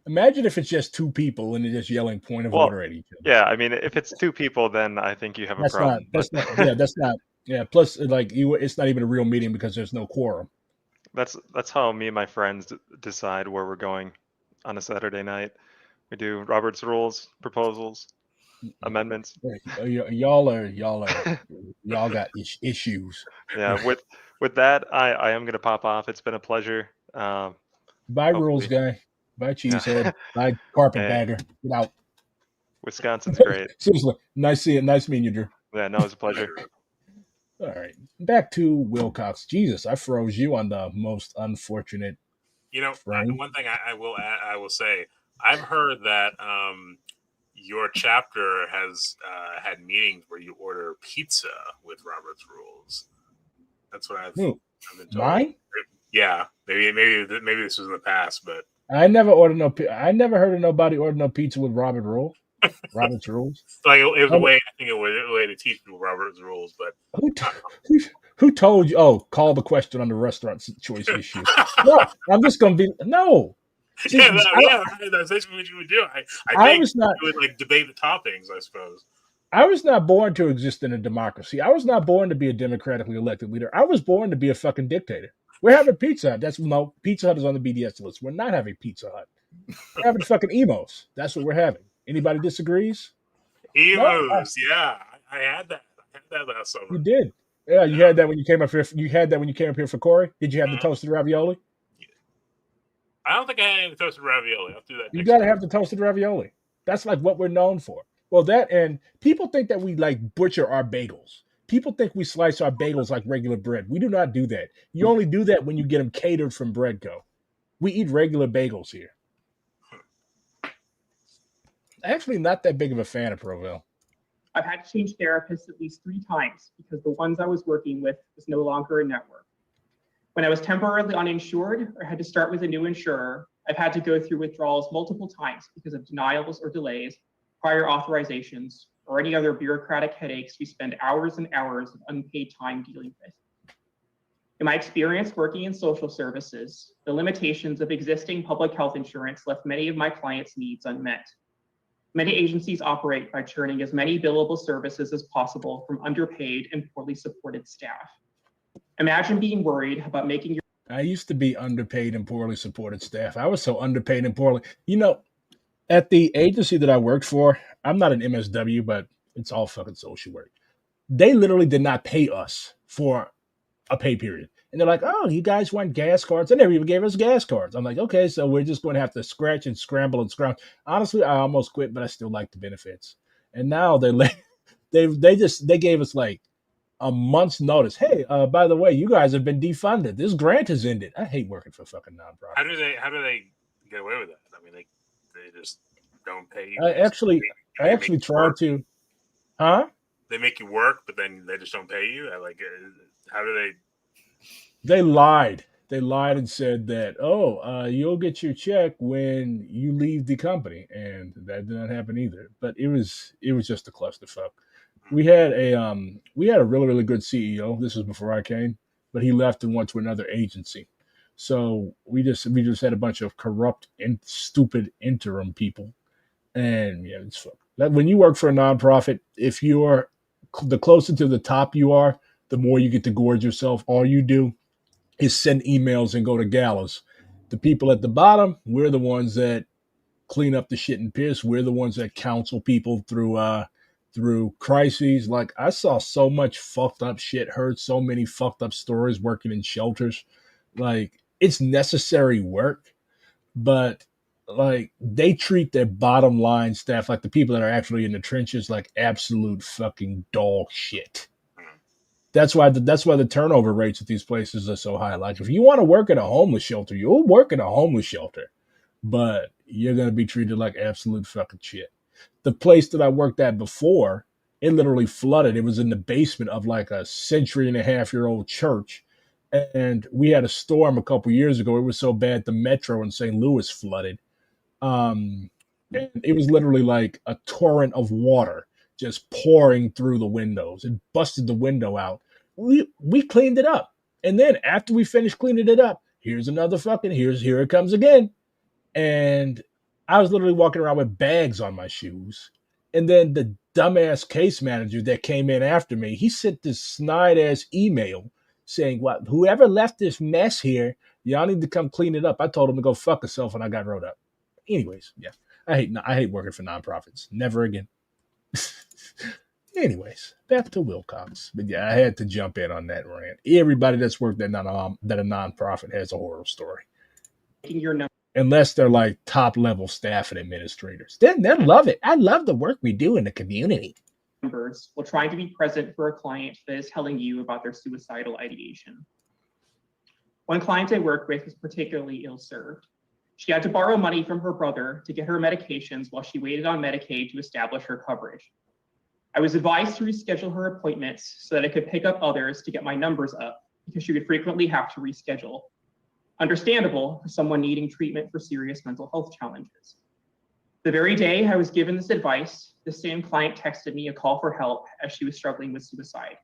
Imagine if it's just 2 people and they're just yelling point of order at each other. Yeah, I mean, if it's 2 people, then I think you have a problem. That's not. Yeah. Plus, like it's not even a real meeting because there's no quorum. That's how me and my friends decide where we're going on a Saturday night. We do Robert's Rules, proposals, amendments. Y'all got issues. Yeah. With that, I am gonna pop off. It's been a pleasure. Bye, rules guy. Bye, cheesehead. Bye, carpetbagger. Get out. Wisconsin's great. Seriously, nice meeting you, Drew. Yeah, no, it's a pleasure. All right, back to Wilcox. Jesus, I froze you on the most unfortunate. You know, one thing I will say, I've heard that your chapter has had meetings where you order pizza with Robert's Rules. That's what I've been told. Mine? Yeah, maybe this was in the past, but I never heard of nobody order no pizza with Robert's Rules. Robert's Rules. Like it was a way. I think it was a way to teach people Robert's Rules. But who told you? Oh, call the question on the restaurant choice issue. No, I'm just gonna be no. See, that's basically what you would do. I think you would like debate the toppings, I suppose. I was not born to exist in a democracy. I was not born to be a democratically elected leader. I was born to be a fucking dictator. We're having Pizza Hut. Pizza Hut is on the BDS list. We're not having Pizza Hut. We're having fucking emos. That's what we're having. Anybody disagrees? Emos, yeah. I had that. I had that last summer. You did. Yeah, you had that when you came up here. You had that when you came up here for Corey. Did you have the toasted ravioli? I don't think I had any toasted ravioli. I'll do that. You got to have the toasted ravioli. That's like what we're known for. Well, that, and people think that we like butcher our bagels. People think we slice our bagels like regular bread. We do not do that. You only do that when you get them catered from Breadco. We eat regular bagels here. Actually, not that big of a fan of Provell. I've had to change therapists at least 3 times because the ones I was working with was no longer a network. When I was temporarily uninsured or had to start with a new insurer, I've had to go through withdrawals multiple times because of denials or delays, prior authorizations, or any other bureaucratic headaches we spend hours and hours of unpaid time dealing with. In my experience working in social services, the limitations of existing public health insurance left many of my clients' needs unmet. Many agencies operate by churning as many billable services as possible from underpaid and poorly supported staff. Imagine being worried about making your I used to be underpaid and poorly supported staff. I was so underpaid and poorly. You know, at the agency that I worked for, I'm not an MSW, but it's all fucking social work. They literally did not pay us for a pay period. And they're like, oh, you guys want gas cards? They never even gave us gas cards. I'm like, okay, so we're just going to have to scratch and scramble and scrounge. Honestly, I almost quit, but I still like the benefits. And now they gave us like a month's notice. Hey, by the way, you guys have been defunded. This grant has ended. I hate working for fucking nonprofit. How do they get away with that? I mean, they just don't pay you. I actually tried to, huh? They make you work, but then they just don't pay you. Like, how do they? They lied. They lied and said that, you'll get your check when you leave the company, and that did not happen either. But it was just a clusterfuck. We had a really, really good CEO. This was before I came, but he left and went to another agency. So we just had a bunch of corrupt and stupid interim people. And yeah, it's fuck. When you work for a nonprofit, if you're the closer to the top you are, the more you get to gorge yourself. All you do is send emails and go to galas. The people at the bottom, we're the ones that clean up the shit and piss. We're the ones that counsel people through crises. Like, I saw so much fucked up shit, heard so many fucked up stories working in shelters. Like, it's necessary work, but like, they treat their bottom line staff, like the people that are actually in the trenches, like absolute fucking dog shit. That's why the turnover rates at these places are so high. Like, if you want to work at a homeless shelter, you'll work at a homeless shelter, but you're gonna be treated like absolute fucking shit. The place that I worked at before, it literally flooded. It was in the basement of like a century-and-a-half-year-old church. And we had a storm a couple years ago. It was so bad the metro in St. Louis flooded. And it was literally like a torrent of water just pouring through the windows. It busted the window out. We cleaned it up. And then after we finished cleaning it up, here it comes again. And I was literally walking around with bags on my shoes. And then the dumbass case manager that came in after me, he sent this snide ass email saying, "What? Whoever left this mess here, y'all need to come clean it up." I told him to go fuck himself, and I got wrote up. Anyways, yeah, I hate working for nonprofits. Never again. Anyways, back to Wilcox. But yeah, I had to jump in on that rant. Everybody that's worked at a nonprofit has a horror story. Unless they're like top level staff and administrators, then they'll love it. I love the work we do in the community. Members while trying to be present for a client that is telling you about their suicidal ideation. One client I worked with was particularly ill-served. She had to borrow money from her brother to get her medications while she waited on Medicaid to establish her coverage. I was advised to reschedule her appointments so that I could pick up others to get my numbers up because she would frequently have to reschedule. Understandable for someone needing treatment for serious mental health challenges. The very day I was given this advice, the same client texted me a call for help as she was struggling with suicide.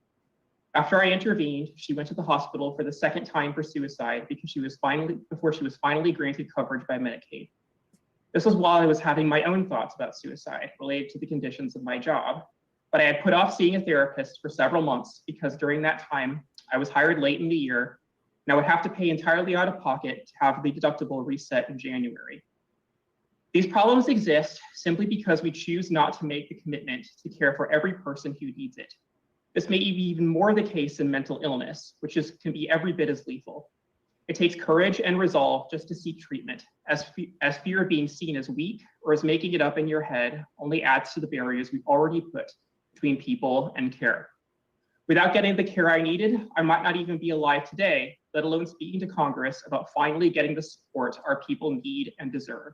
After I intervened, she went to the hospital for the second time for suicide before she was finally granted coverage by Medicaid. This was while I was having my own thoughts about suicide related to the conditions of my job, but I had put off seeing a therapist for several months because during that time, I was hired late in the year and I would have to pay entirely out of pocket to have the deductible reset in January. These problems exist simply because we choose not to make the commitment to care for every person who needs it. This may be even more the case in mental illness, which can be every bit as lethal. It takes courage and resolve just to seek treatment, as fear of being seen as weak or as making it up in your head only adds to the barriers we've already put between people and care. Without getting the care I needed, I might not even be alive today, let alone speaking to Congress about finally getting the support our people need and deserve.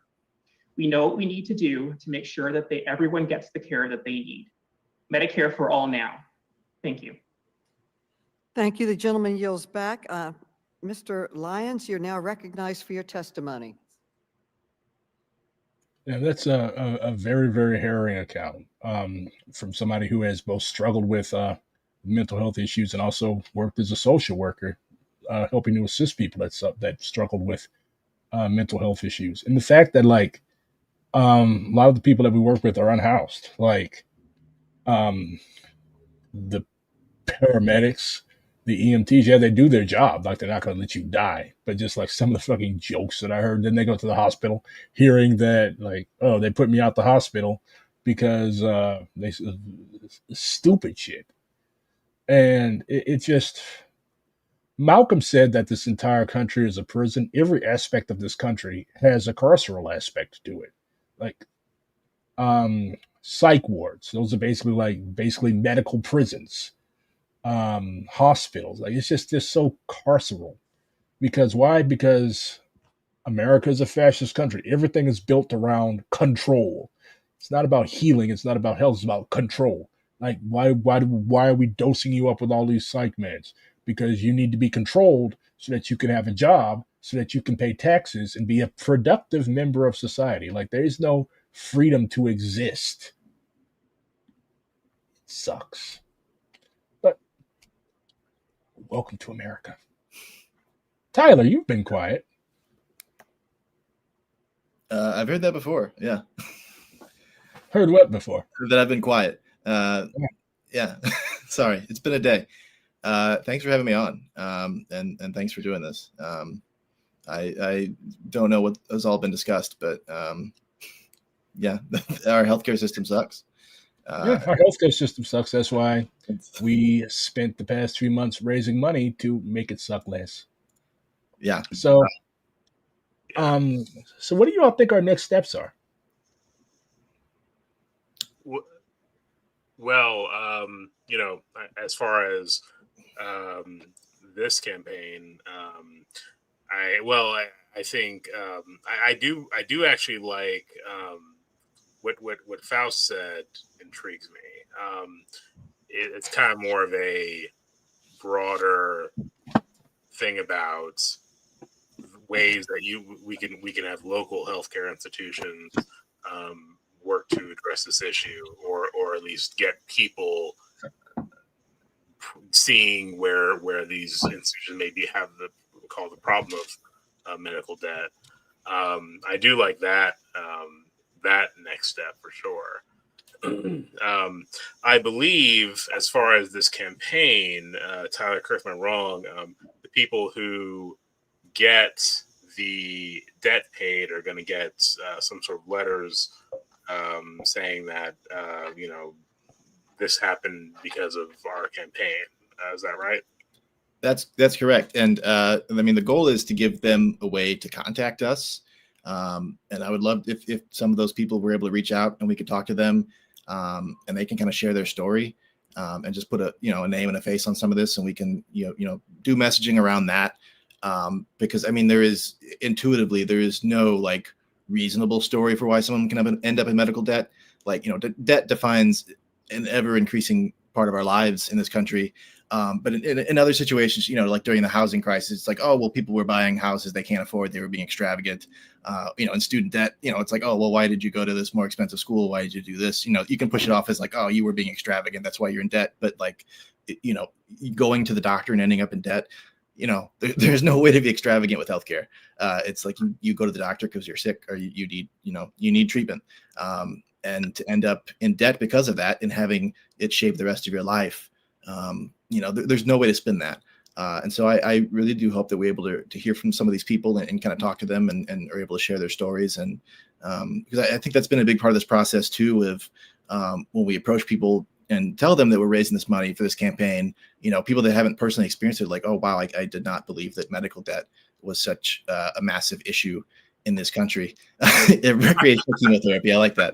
We know what we need to do to make sure that everyone gets the care that they need. Medicare for all now. Thank you. Thank you. The gentleman yields back. Mr. Lyons, you're now recognized for your testimony. Yeah, that's a very, very harrowing account from somebody who has both struggled with mental health issues and also worked as a social worker, helping to assist people that struggled with mental health issues. And the fact that like a lot of the people that we work with are unhoused, like um, the paramedics, the EMTs, yeah, they do their job. Like they're not going to let you die. But just like some of the fucking jokes that I heard, then they go to the hospital hearing that like, oh, they put me out the hospital because they stupid shit. And it just Malcolm said that this entire country is a prison. Every aspect of this country has a carceral aspect to it. Like psych wards, those are basically medical prisons, hospitals. Like it's just so carceral. Because why? Because America is a fascist country. Everything is built around control. It's not about healing. It's not about health. It's about control. Like why are we dosing you up with all these psych meds? Because you need to be controlled so that you can have a job, so that you can pay taxes and be a productive member of society. Like there is no freedom to exist. It sucks. But welcome to America. Tyler, you've been quiet. I've heard that before. Yeah. Heard what before? That I've been quiet. Yeah. Sorry. It's been a day. Thanks for having me on. And thanks for doing this. I don't know what has all been discussed, but yeah, our healthcare system sucks. Yeah, our healthcare system sucks. That's why we spent the past 3 months raising money to make it suck less. Yeah. So, so what do you all think our next steps are? Well, as far as this campaign, I think I do actually like what Faust said intrigues me. It's kind of more of a broader thing about ways that we can have local healthcare institutions work to address this issue, or at least get people seeing where these institutions maybe have the problem of medical debt. I do like that next step for sure. I believe, as far as this campaign, Tyler, correct me if I'm wrong, the people who get the debt paid are going to get some sort of letters saying that this happened because of our campaign. Is that right? That's correct. And I mean, the goal is to give them a way to contact us. And I would love if some of those people were able to reach out and we could talk to them, and they can kind of share their story, and just put a name and a face on some of this, and we can do messaging around that. Because I mean, there is no like reasonable story for why someone can end up in medical debt. Like, debt defines an ever increasing part of our lives in this country. But in other situations, like during the housing crisis, it's like, oh, well, people were buying houses they can't afford. They were being extravagant. In student debt, it's like, oh, well, why did you go to this more expensive school? Why did you do this? You can push it off as like, oh, you were being extravagant. That's why you're in debt. But like, going to the doctor and ending up in debt, there's no way to be extravagant with healthcare. It's like you go to the doctor because you're sick or you need treatment. And to end up in debt because of that and having it shape the rest of your life, there's no way to spin that. And so I really do hope that we're able to hear from some of these people and kind of talk to them and are able to share their stories. And because I think that's been a big part of this process too, of when we approach people and tell them that we're raising this money for this campaign, people that haven't personally experienced it, like, oh, wow, I did not believe that medical debt was such a massive issue in this country. Recreational chemotherapy. I like that.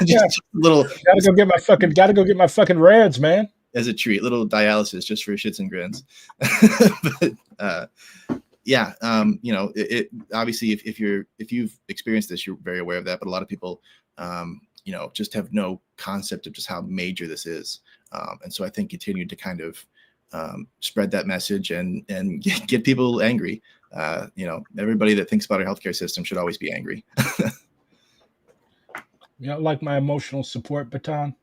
Just a little. Gotta go get my fucking rads, man. As a treat, little dialysis just for shits and grins. But yeah, it obviously if you've experienced this, you're very aware of that. But a lot of people, just have no concept of just how major this is. And so I think continue to kind of spread that message and get people angry. Everybody that thinks about our healthcare system should always be angry. Like my emotional support baton.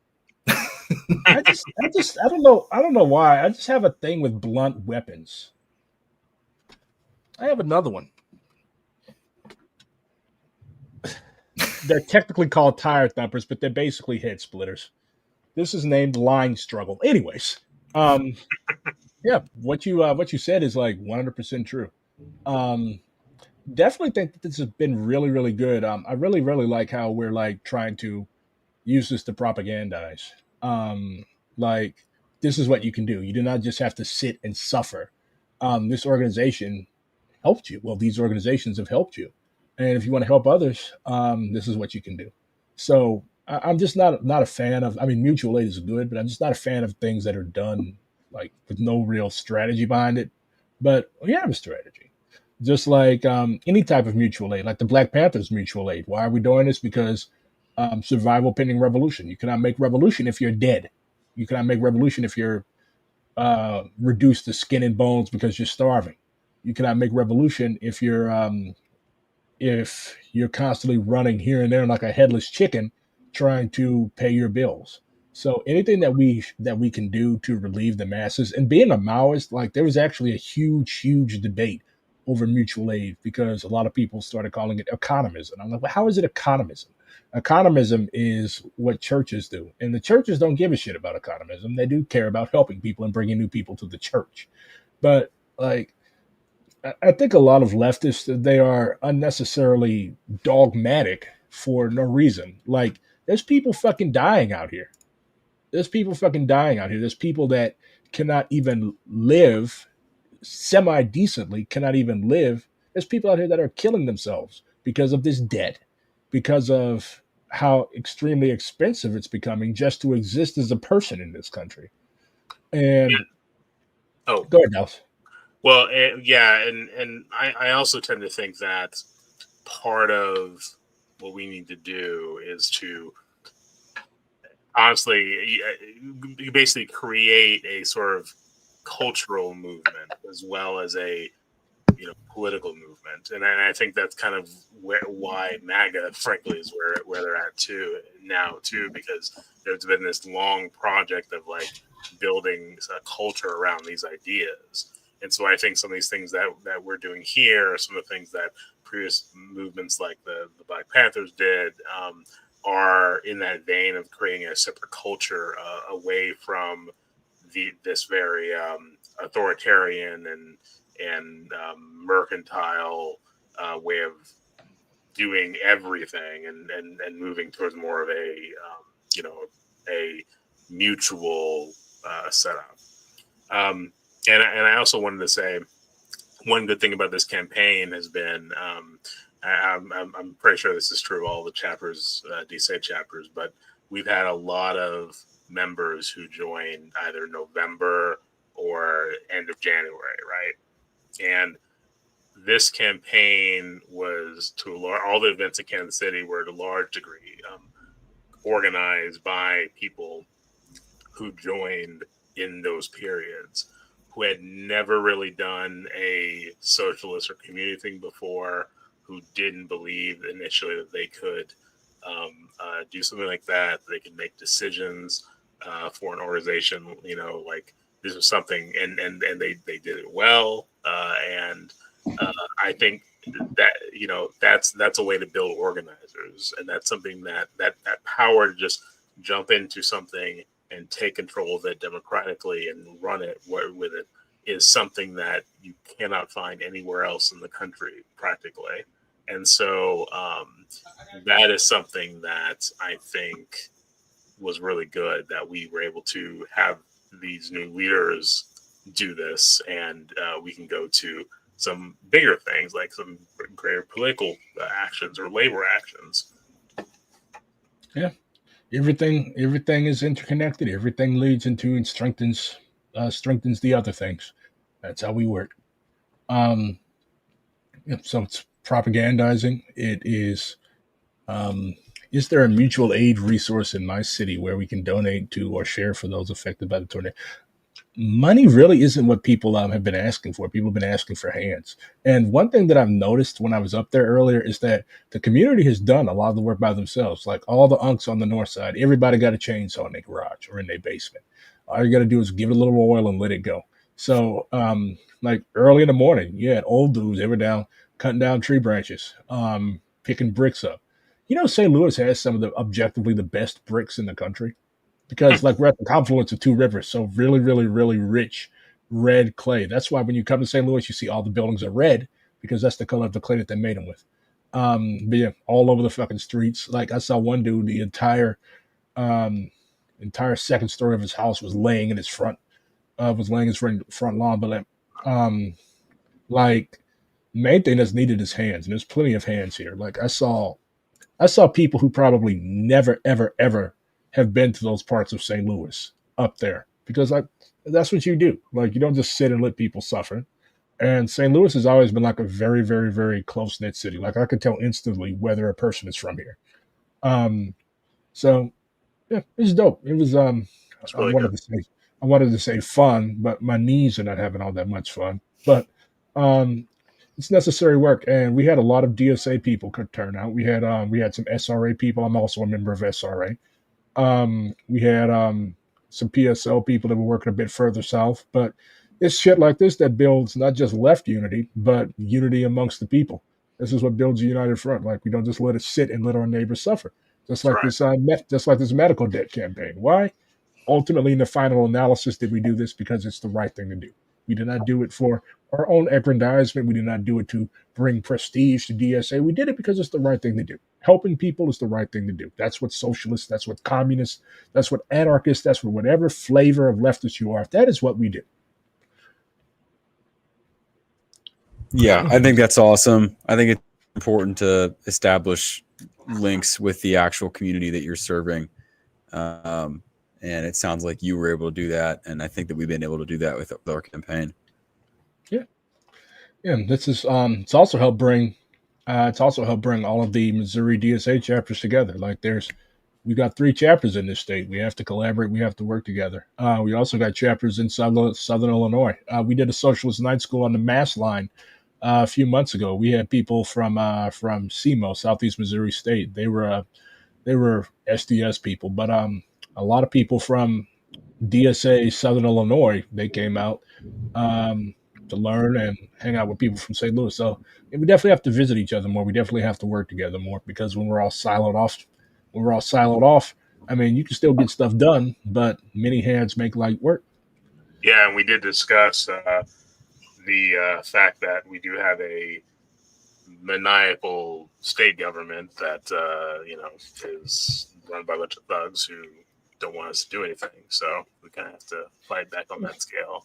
I don't know why. I just have a thing with blunt weapons. I have another one. They're technically called tire thumpers, but they're basically head splitters. This is named line struggle. Anyways, yeah, what you said is like 100% true. Definitely think that this has been really, really good. I really, really like how we're like trying to use this to propagandize. Like this is what you can do. You do not just have to sit and suffer. This organization helped you. Well, these organizations have helped you, and if you want to help others, this is what you can do. So I'm just not a fan of. I mean, mutual aid is good, but I'm just not a fan of things that are done like with no real strategy behind it. But we have a strategy, just like any type of mutual aid, like the Black Panthers mutual aid. Why are we doing this? Because survival pending revolution. You cannot make revolution if you're dead. You cannot make revolution if you're reduced to skin and bones because you're starving. You cannot make revolution if you're constantly running here and there like a headless chicken trying to pay your bills. So anything that we can do to relieve the masses, and being a Maoist, like there was actually a huge debate over mutual aid because a lot of people started calling it economism. I'm like, well, how is it economism? Economism is what churches do, and the churches don't give a shit about economism. They do care about helping people and bringing new people to the church. But like I think a lot of leftists, they are unnecessarily dogmatic for no reason. Like there's people fucking dying out here. There's people fucking dying out here. There's people that cannot even live semi decently, cannot even live. There's people out here that are killing themselves because of this debt, because of how extremely expensive it's becoming just to exist as a person in this country. And Oh, go ahead, Dallas. Well, yeah, and I also tend to think that part of what we need to do is to honestly, you basically create a sort of cultural movement as well as a political movement, and I think that's kind of why MAGA, frankly, is where they're at too, because there's been this long project of like building a culture around these ideas. And so I think some of these things that we're doing here, some of the things that previous movements like the Black Panthers did, are in that vein of creating a separate culture away from this very authoritarian and mercantile way of doing everything, and moving towards more of a mutual setup. And I also wanted to say one good thing about this campaign has been, I'm pretty sure this is true of all the chapters, DSA chapters, but we've had a lot of members who joined either November or end of January, right? And this campaign was all the events in Kansas City were to a large degree organized by people who joined in those periods, who had never really done a socialist or community thing before, who didn't believe initially that they could do something like that. They could make decisions for an organization, like this was something, and they did it well. And I think that that's a way to build organizers, and that's something that power to just jump into something and take control of it democratically and run it with it is something that you cannot find anywhere else in the country practically. And so that is something that I think was really good, that we were able to have these new leaders do this, and we can go to some bigger things like some greater political actions or labor actions. Yeah. Everything is interconnected. Everything leads into and strengthens the other things. That's how we work. So it's propagandizing. It is. Is there a mutual aid resource in my city where we can donate to or share for those affected by the tornado? money really isn't what people have been asking for. People have been asking for hands. And one thing that I've noticed when I was up there earlier is that the community has done a lot of the work by themselves. Like all the unks on the north side, everybody got a chainsaw in their garage or in their basement. All you got to do is give it a little oil and let it go. So, like early in the morning, you had old dudes, they were down cutting down tree branches, picking bricks up. You know, St. Louis has some of the objectively the best bricks in the country because like we're at the confluence of two rivers, so really, really, really rich red clay. That's why when you come to St. Louis, you see all the buildings are red because that's the color of the clay that they made them with. But yeah, all over the fucking streets. Like I saw one dude, the um, entire second story of his house was laying in his front lawn. But um, like main thing that's needed is hands, and there's plenty of hands here. Like I saw people who probably never, ever, ever have been to those parts of St. Louis up there because like that's what you do. Like you don't just sit and let people suffer. And St. Louis has always been like a very, very, very close knit city. Like I could tell instantly whether a person is from here. Um, so yeah, it's dope. It was It's I really wanted good. to say I wanted to say fun, but my knees are not having all that much fun. But um it's necessary work, and we had a lot of DSA people could turn out. We had some SRA people. I'm also a member of SRA. We had some PSL people that were working a bit further south, but it's shit like this that builds not just left unity, but unity amongst the people. This is what builds a united front. Like we don't just let it sit and let our neighbors suffer. Just That's like right. just like this medical debt campaign. Why? Ultimately, in the final analysis, did we do this because it's the right thing to do? We did not do it for our own aggrandizement. We did not do it to bring prestige to DSA. We did it because it's the right thing to do. Helping people is the right thing to do. That's what socialists, that's what communists, that's what anarchists, that's what whatever flavor of leftist you are. That is what we do. Yeah, I think that's awesome. I think it's important to establish links with the actual community that you're serving. And it sounds like you were able to do that. And I think that we've been able to do that with our campaign. Yeah. Yeah. This is it's also helped bring all of the Missouri DSA chapters together. Like we got 3 chapters in this state. We have to collaborate. We have to work together. We also got chapters in Southern Illinois. We did a socialist night school on the Mass line a few months ago. We had people from SEMO, Southeast Missouri State. They were SDS people, but a lot of people from DSA Southern Illinois. They came out to learn and hang out with people from St. Louis. So we definitely have to visit each other more. We definitely have to work together more because when we're all siloed off, I mean, you can still get stuff done, but many hands make light work. Yeah, and we did discuss the fact that we do have a maniacal state government that is run by a bunch of thugs who don't want us to do anything. So we kind of have to fight back on that scale.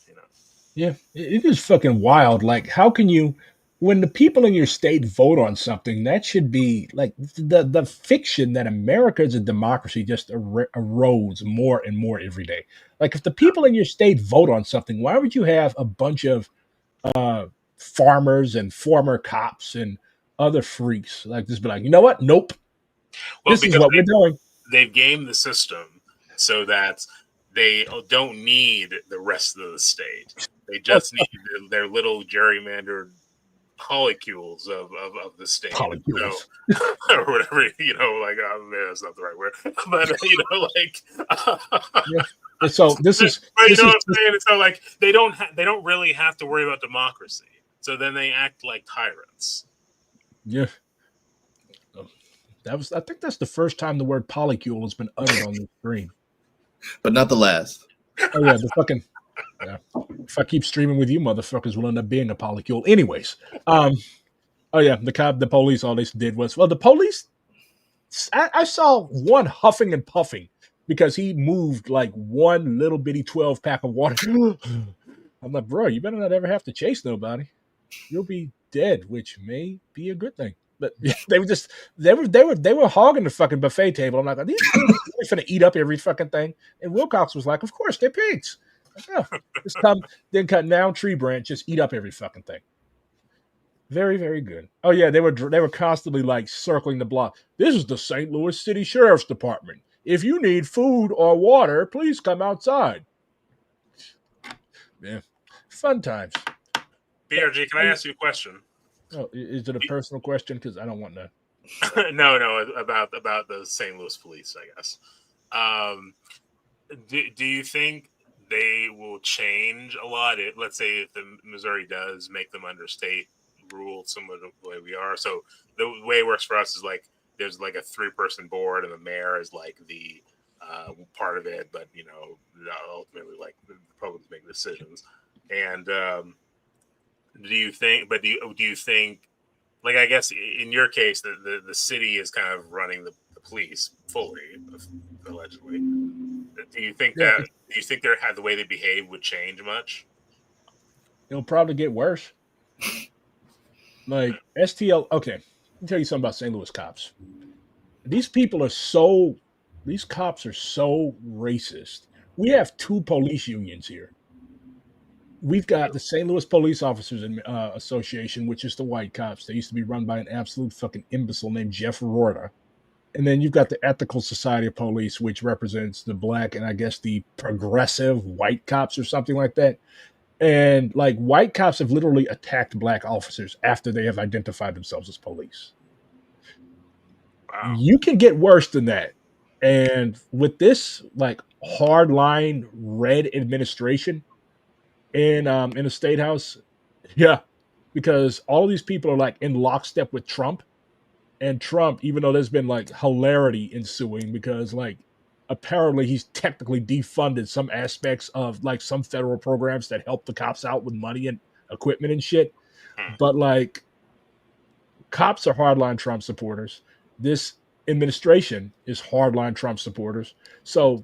Yeah, it is fucking wild. Like, how can you, when the people in your state vote on something, that should be like the fiction that America is a democracy just erodes more and more every day. Like, if the people in your state vote on something, why would you have a bunch of uh, farmers and former cops and other freaks like this? Be like, you know what? Nope. Well, This is because what we're doing. they've gamed the system so that they don't need the rest of the state. They just need their little gerrymandered polycules of the state. Polycules. So, or whatever, like, that's not the right word. But, Yeah. And so this is but this you know is what I'm saying? So, like, they don't really have to worry about democracy. So then they act like tyrants. yeah. I think that's the first time the word polycule has been uttered on the screen. But not the last. Oh yeah, the fucking yeah. If I keep streaming with you motherfuckers, we'll end up being a polycule. Anyways, oh yeah, the police, all they did was, well, the police, I saw one huffing and puffing because he moved like one little bitty 12-pack of water. I'm like, bro, you better not ever have to chase nobody. You'll be dead, which may be a good thing. But they were hogging the fucking buffet table. I'm like, are these pigs really finna eat up every fucking thing? And Wilcox was like, of course, they're pigs. Like, oh, just come, then cut down tree branch, just eat up every fucking thing. Very, very good. Oh yeah, they were constantly like circling the block. This is the St. Louis City Sheriff's Department. If you need food or water, please come outside. Yeah, fun times. BRG, can I ask you a question? Oh, is it a personal question? Because I don't want to. No, about the St. Louis police, I guess. Do you think they will change a lot? Let's say if the Missouri does make them under state rule, similar to the way we are. So the way it works for us is like there's like a 3-person board, and the mayor is like the part of it, but ultimately like the Republicans make decisions. And do you think? But do you think? Like, I guess in your case, the city is kind of running the police fully, allegedly. Do you think Yeah, that? Do you think the way they behave would change much? it'll probably get worse. Like STL. Okay, let me tell you something about St. Louis cops. These people are so. These cops are so racist. We have 2 police unions here. We've got the St. Louis Police Officers Association, which is the white cops. They used to be run by an absolute fucking imbecile named Jeff Rorta. And then you've got the Ethical Society of Police, which represents the black and I guess the progressive white cops or something like that. And like white cops have literally attacked black officers after they have identified themselves as police. Wow. You can get worse than that. And with this like hardline red administration in the state house, yeah, because all of these people are like in lockstep with Trump. And Trump, even though there's been like hilarity ensuing because like apparently he's technically defunded some aspects of like some federal programs that help the cops out with money and equipment and shit. But like cops are hardline Trump supporters. This administration is hardline Trump supporters. So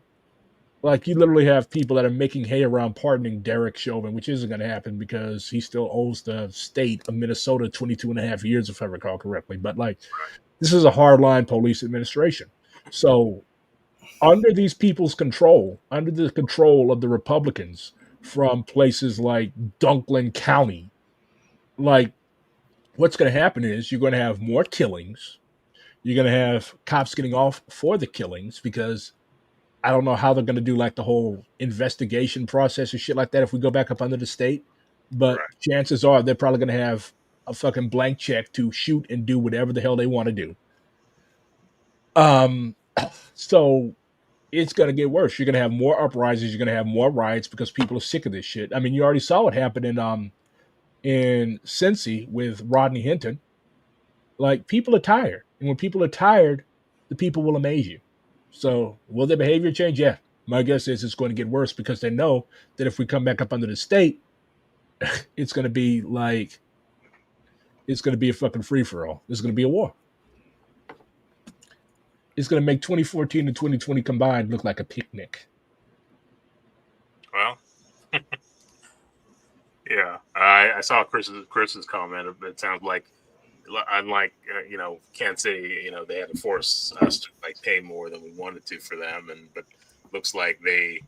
like you literally have people that are making hay around pardoning Derek Chauvin, which isn't going to happen because he still owes the state of Minnesota 22 and a half years, if I recall correctly. But like, this is a hardline police administration. So under these people's control, under the control of the Republicans from places like Dunklin County, like what's going to happen is you're going to have more killings. You're going to have cops getting off for the killings because I don't know how they're going to do like the whole investigation process or shit like that if we go back up under the state. But chances are they're probably going to have a fucking blank check to shoot and do whatever the hell they want to do. So it's going to get worse. You're going to have more uprisings. You're going to have more riots because people are sick of this shit. I mean, you already saw what happened in Cincy with Rodney Hinton. Like people are tired. And when people are tired, the people will amaze you. So will their behavior change? Yeah. My guess is it's going to get worse because they know that if we come back up under the state, it's going to be like, it's going to be a fucking free-for-all. It's going to be a war. It's going to make 2014 and 2020 combined look like a picnic. Well, yeah. I saw Chris's comment. It sounds like, unlike Kansas City, they had to force us to like pay more than we wanted to for them, but looks like they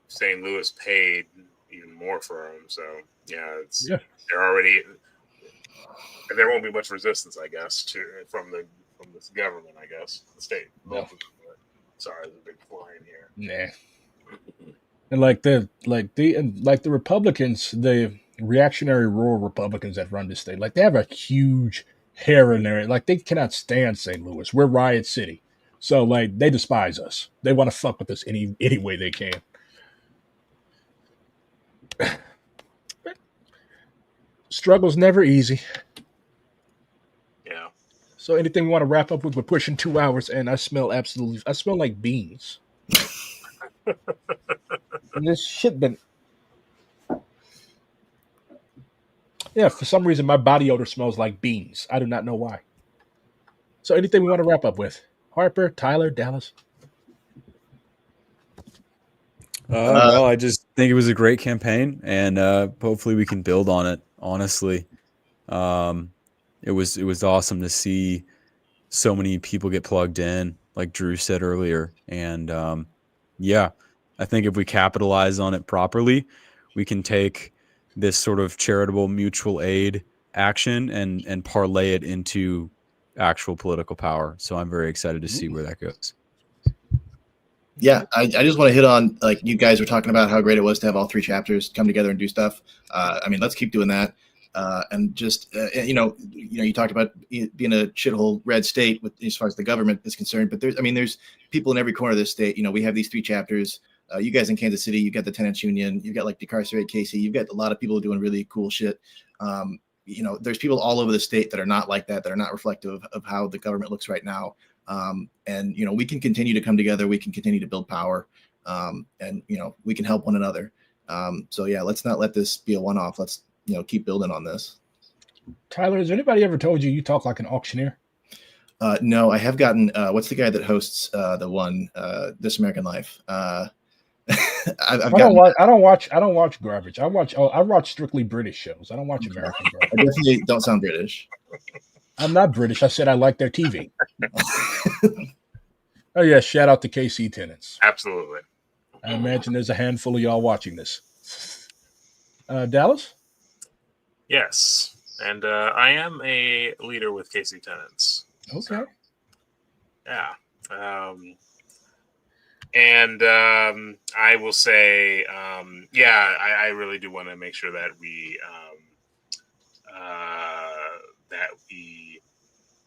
St. Louis paid even more for them. So yeah, they're already. There won't be much resistance, I guess, from this government. I guess the state. No. Sorry, there's a big fly in here. Nah. And the Republicans, the reactionary rural Republicans that run this state, like they have a huge hair in there. Like they cannot stand St. Louis. We're Riot City. So like they despise us. They want to fuck with us any way they can. Struggle's never easy. Yeah. So anything we want to wrap up with? We're pushing 2 hours and I smell like beans. And this shit been. Yeah, for some reason my body odor smells like beans. I do not know why. So anything we want to wrap up with? Harper, Tyler, Dallas? Well, I just think it was a great campaign, and hopefully we can build on it. Honestly, it was awesome to see so many people get plugged in, like Drew said earlier, and yeah, I think if we capitalize on it properly, we can take this sort of charitable mutual aid action and parlay it into actual political power. So I'm very excited to see where that goes. Yeah, I just want to hit on, like, you guys were talking about how great it was to have all 3 chapters come together and do stuff. I mean, let's keep doing that. And just, you talked about being a shithole red state with, as far as the government is concerned, but there's people in every corner of this state. We have these 3 chapters. You guys in Kansas City, you got the tenants union, you've got like Decarcerate Casey, you've got a lot of people doing really cool shit. There's people all over the state that are not like that are not reflective of how the government looks right now. And we can continue to come together. We can continue to build power, and we can help one another. So yeah, let's not let this be a one-off. Let's keep building on this. Tyler, has anybody ever told you talk like an auctioneer? No, I have gotten. What's the guy that hosts the one This American Life? I don't watch garbage. I watch strictly British shows. I don't watch American garbage. I definitely don't sound British. I'm not British. I said I like their TV. Oh yeah, shout out to KC tenants. Absolutely. I imagine there's a handful of y'all watching this. Dallas? Yes, and I am a leader with KC tenants. Okay. So, yeah. And I will say, I really do want to make sure that we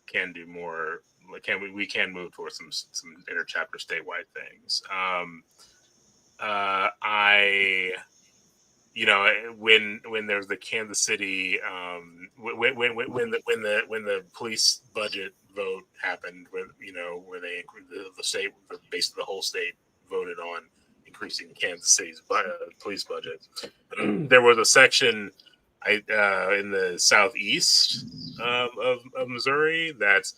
can do more. We can move towards some interchapter statewide things. When there's the Kansas City, when the police budget vote happened, where they the state, basically the whole state voted on increasing Kansas City's police budget. There was a section in the southeast of Missouri that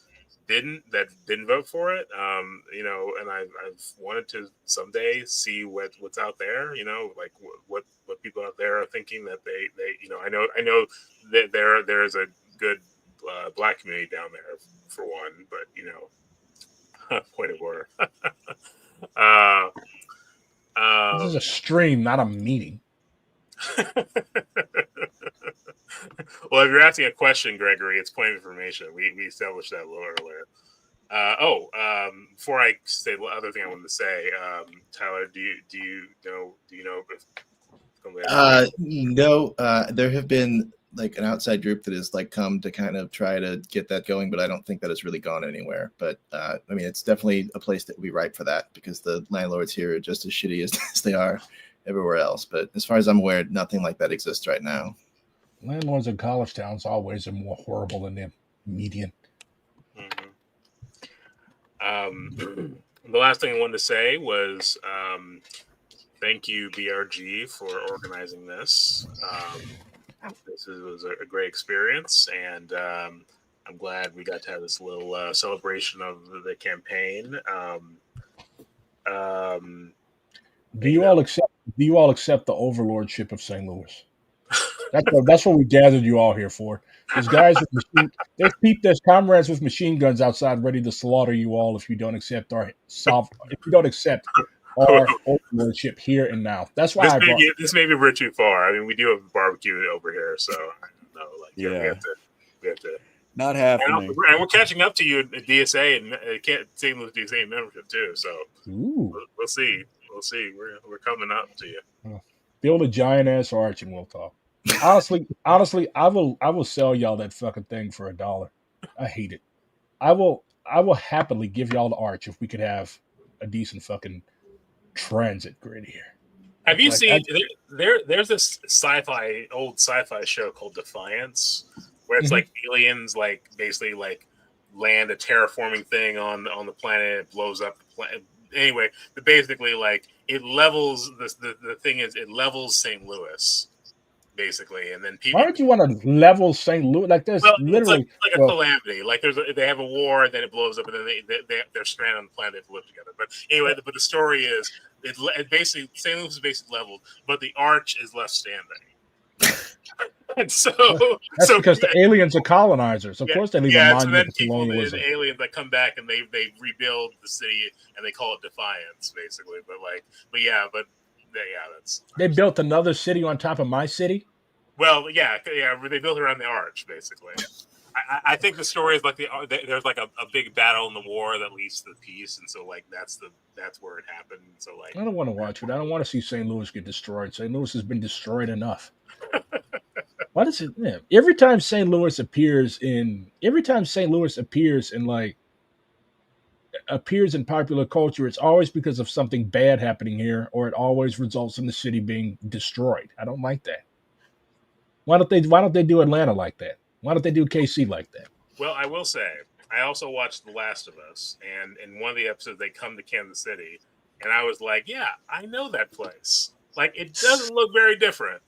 didn't vote for it. And I've wanted to someday see what's out there. Like what people out there are thinking that they I know that there is a good black community down there for one, but point of order. This is a stream, not a meeting. Well, if you're asking a question, Gregory, it's point of information. We established that a little earlier. Before I say the other thing I wanted to say, Tyler, do you know if No, there have been like an outside group that has like come to kind of try to get that going, but I don't think that it's really gone anywhere. But it's definitely a place that would be ripe for that, because the landlords here are just as shitty as they are everywhere else. But as far as I'm aware, nothing like that exists right now. Landlords in college towns always are more horrible than the median. The last thing I wanted to say was thank you, BRG, for organizing this. This was a great experience, and I'm glad we got to have this little celebration of the campaign. Do you all accept the overlordship of St. Louis? That's what we gathered you all here for. There's guys with there's comrades with machine guns outside ready to slaughter you all if you don't accept our overlordship here and now. That's why this may be a bit too far. We do have a barbecue over here, so I don't know. We have to. Not happening. And we're catching up to you at DSA and St. Louis DSA membership too. So we'll see. We're coming up to you. Build a giant ass arch and we'll talk. Honestly, I will sell y'all that fucking thing for $1. I hate it. I will happily give y'all the arch if we could have a decent fucking transit grid here. Have you seen there's this old sci-fi show called Defiance, where it's like aliens basically land a terraforming thing on the planet, it blows up the planet. Anyway, basically it levels the thing is it levels St. Louis. Basically, and then people. Why would you want to level St. Louis? There's literally it's like a calamity. They have a war, and then it blows up, and then they're stranded on the planet. They have to live together. But anyway, the story is it basically St. Louis is basically leveled, but the arch is left standing. And that's because the aliens are colonizers. Of course, they leave a monument to colonialism. The aliens that come back and they rebuild the city and they call it Defiance, basically. That's. They built another city on top of my city. Well, they built around the arch, basically. I think the story is like there's like a big battle in the war that leads to the peace, and so like that's where it happened. So like I don't want to watch it. I don't want to see St. Louis get destroyed. St. Louis has been destroyed enough. Why does it? Yeah, every time St. Louis appears in like appears in popular culture, it's always because of something bad happening here, or it always results in the city being destroyed. I don't like that. Why don't they do Atlanta like that? Why don't they do KC like that? Well, I will say, I also watched The Last of Us, and in one of the episodes, they come to Kansas City, and I was like, yeah, I know that place. Like, it doesn't look very different.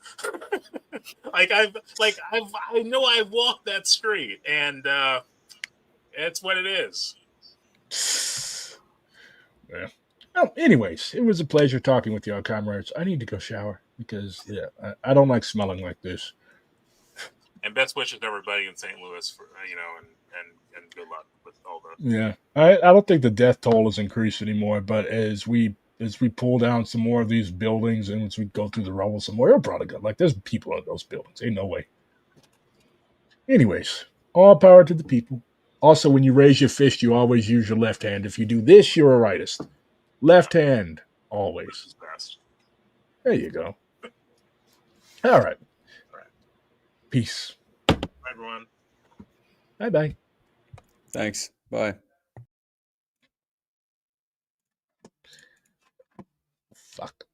I know I've walked that street, and it's what it is. Yeah. Well, anyways, it was a pleasure talking with y'all, comrades. I need to go shower because I don't like smelling like this. And best wishes to everybody in St. Louis for and good luck with all the. Yeah, I don't think the death toll has increased anymore. But as we pull down some more of these buildings and as we go through the rubble some more, it'll probably go. Like there's people in those buildings. Ain't no way. Anyways, all power to the people. Also, when you raise your fist, you always use your left hand. If you do this, you're a rightist. Left hand, always. Best. There you go. All right. Peace. Bye, everyone. Bye-bye. Thanks. Bye. Fuck.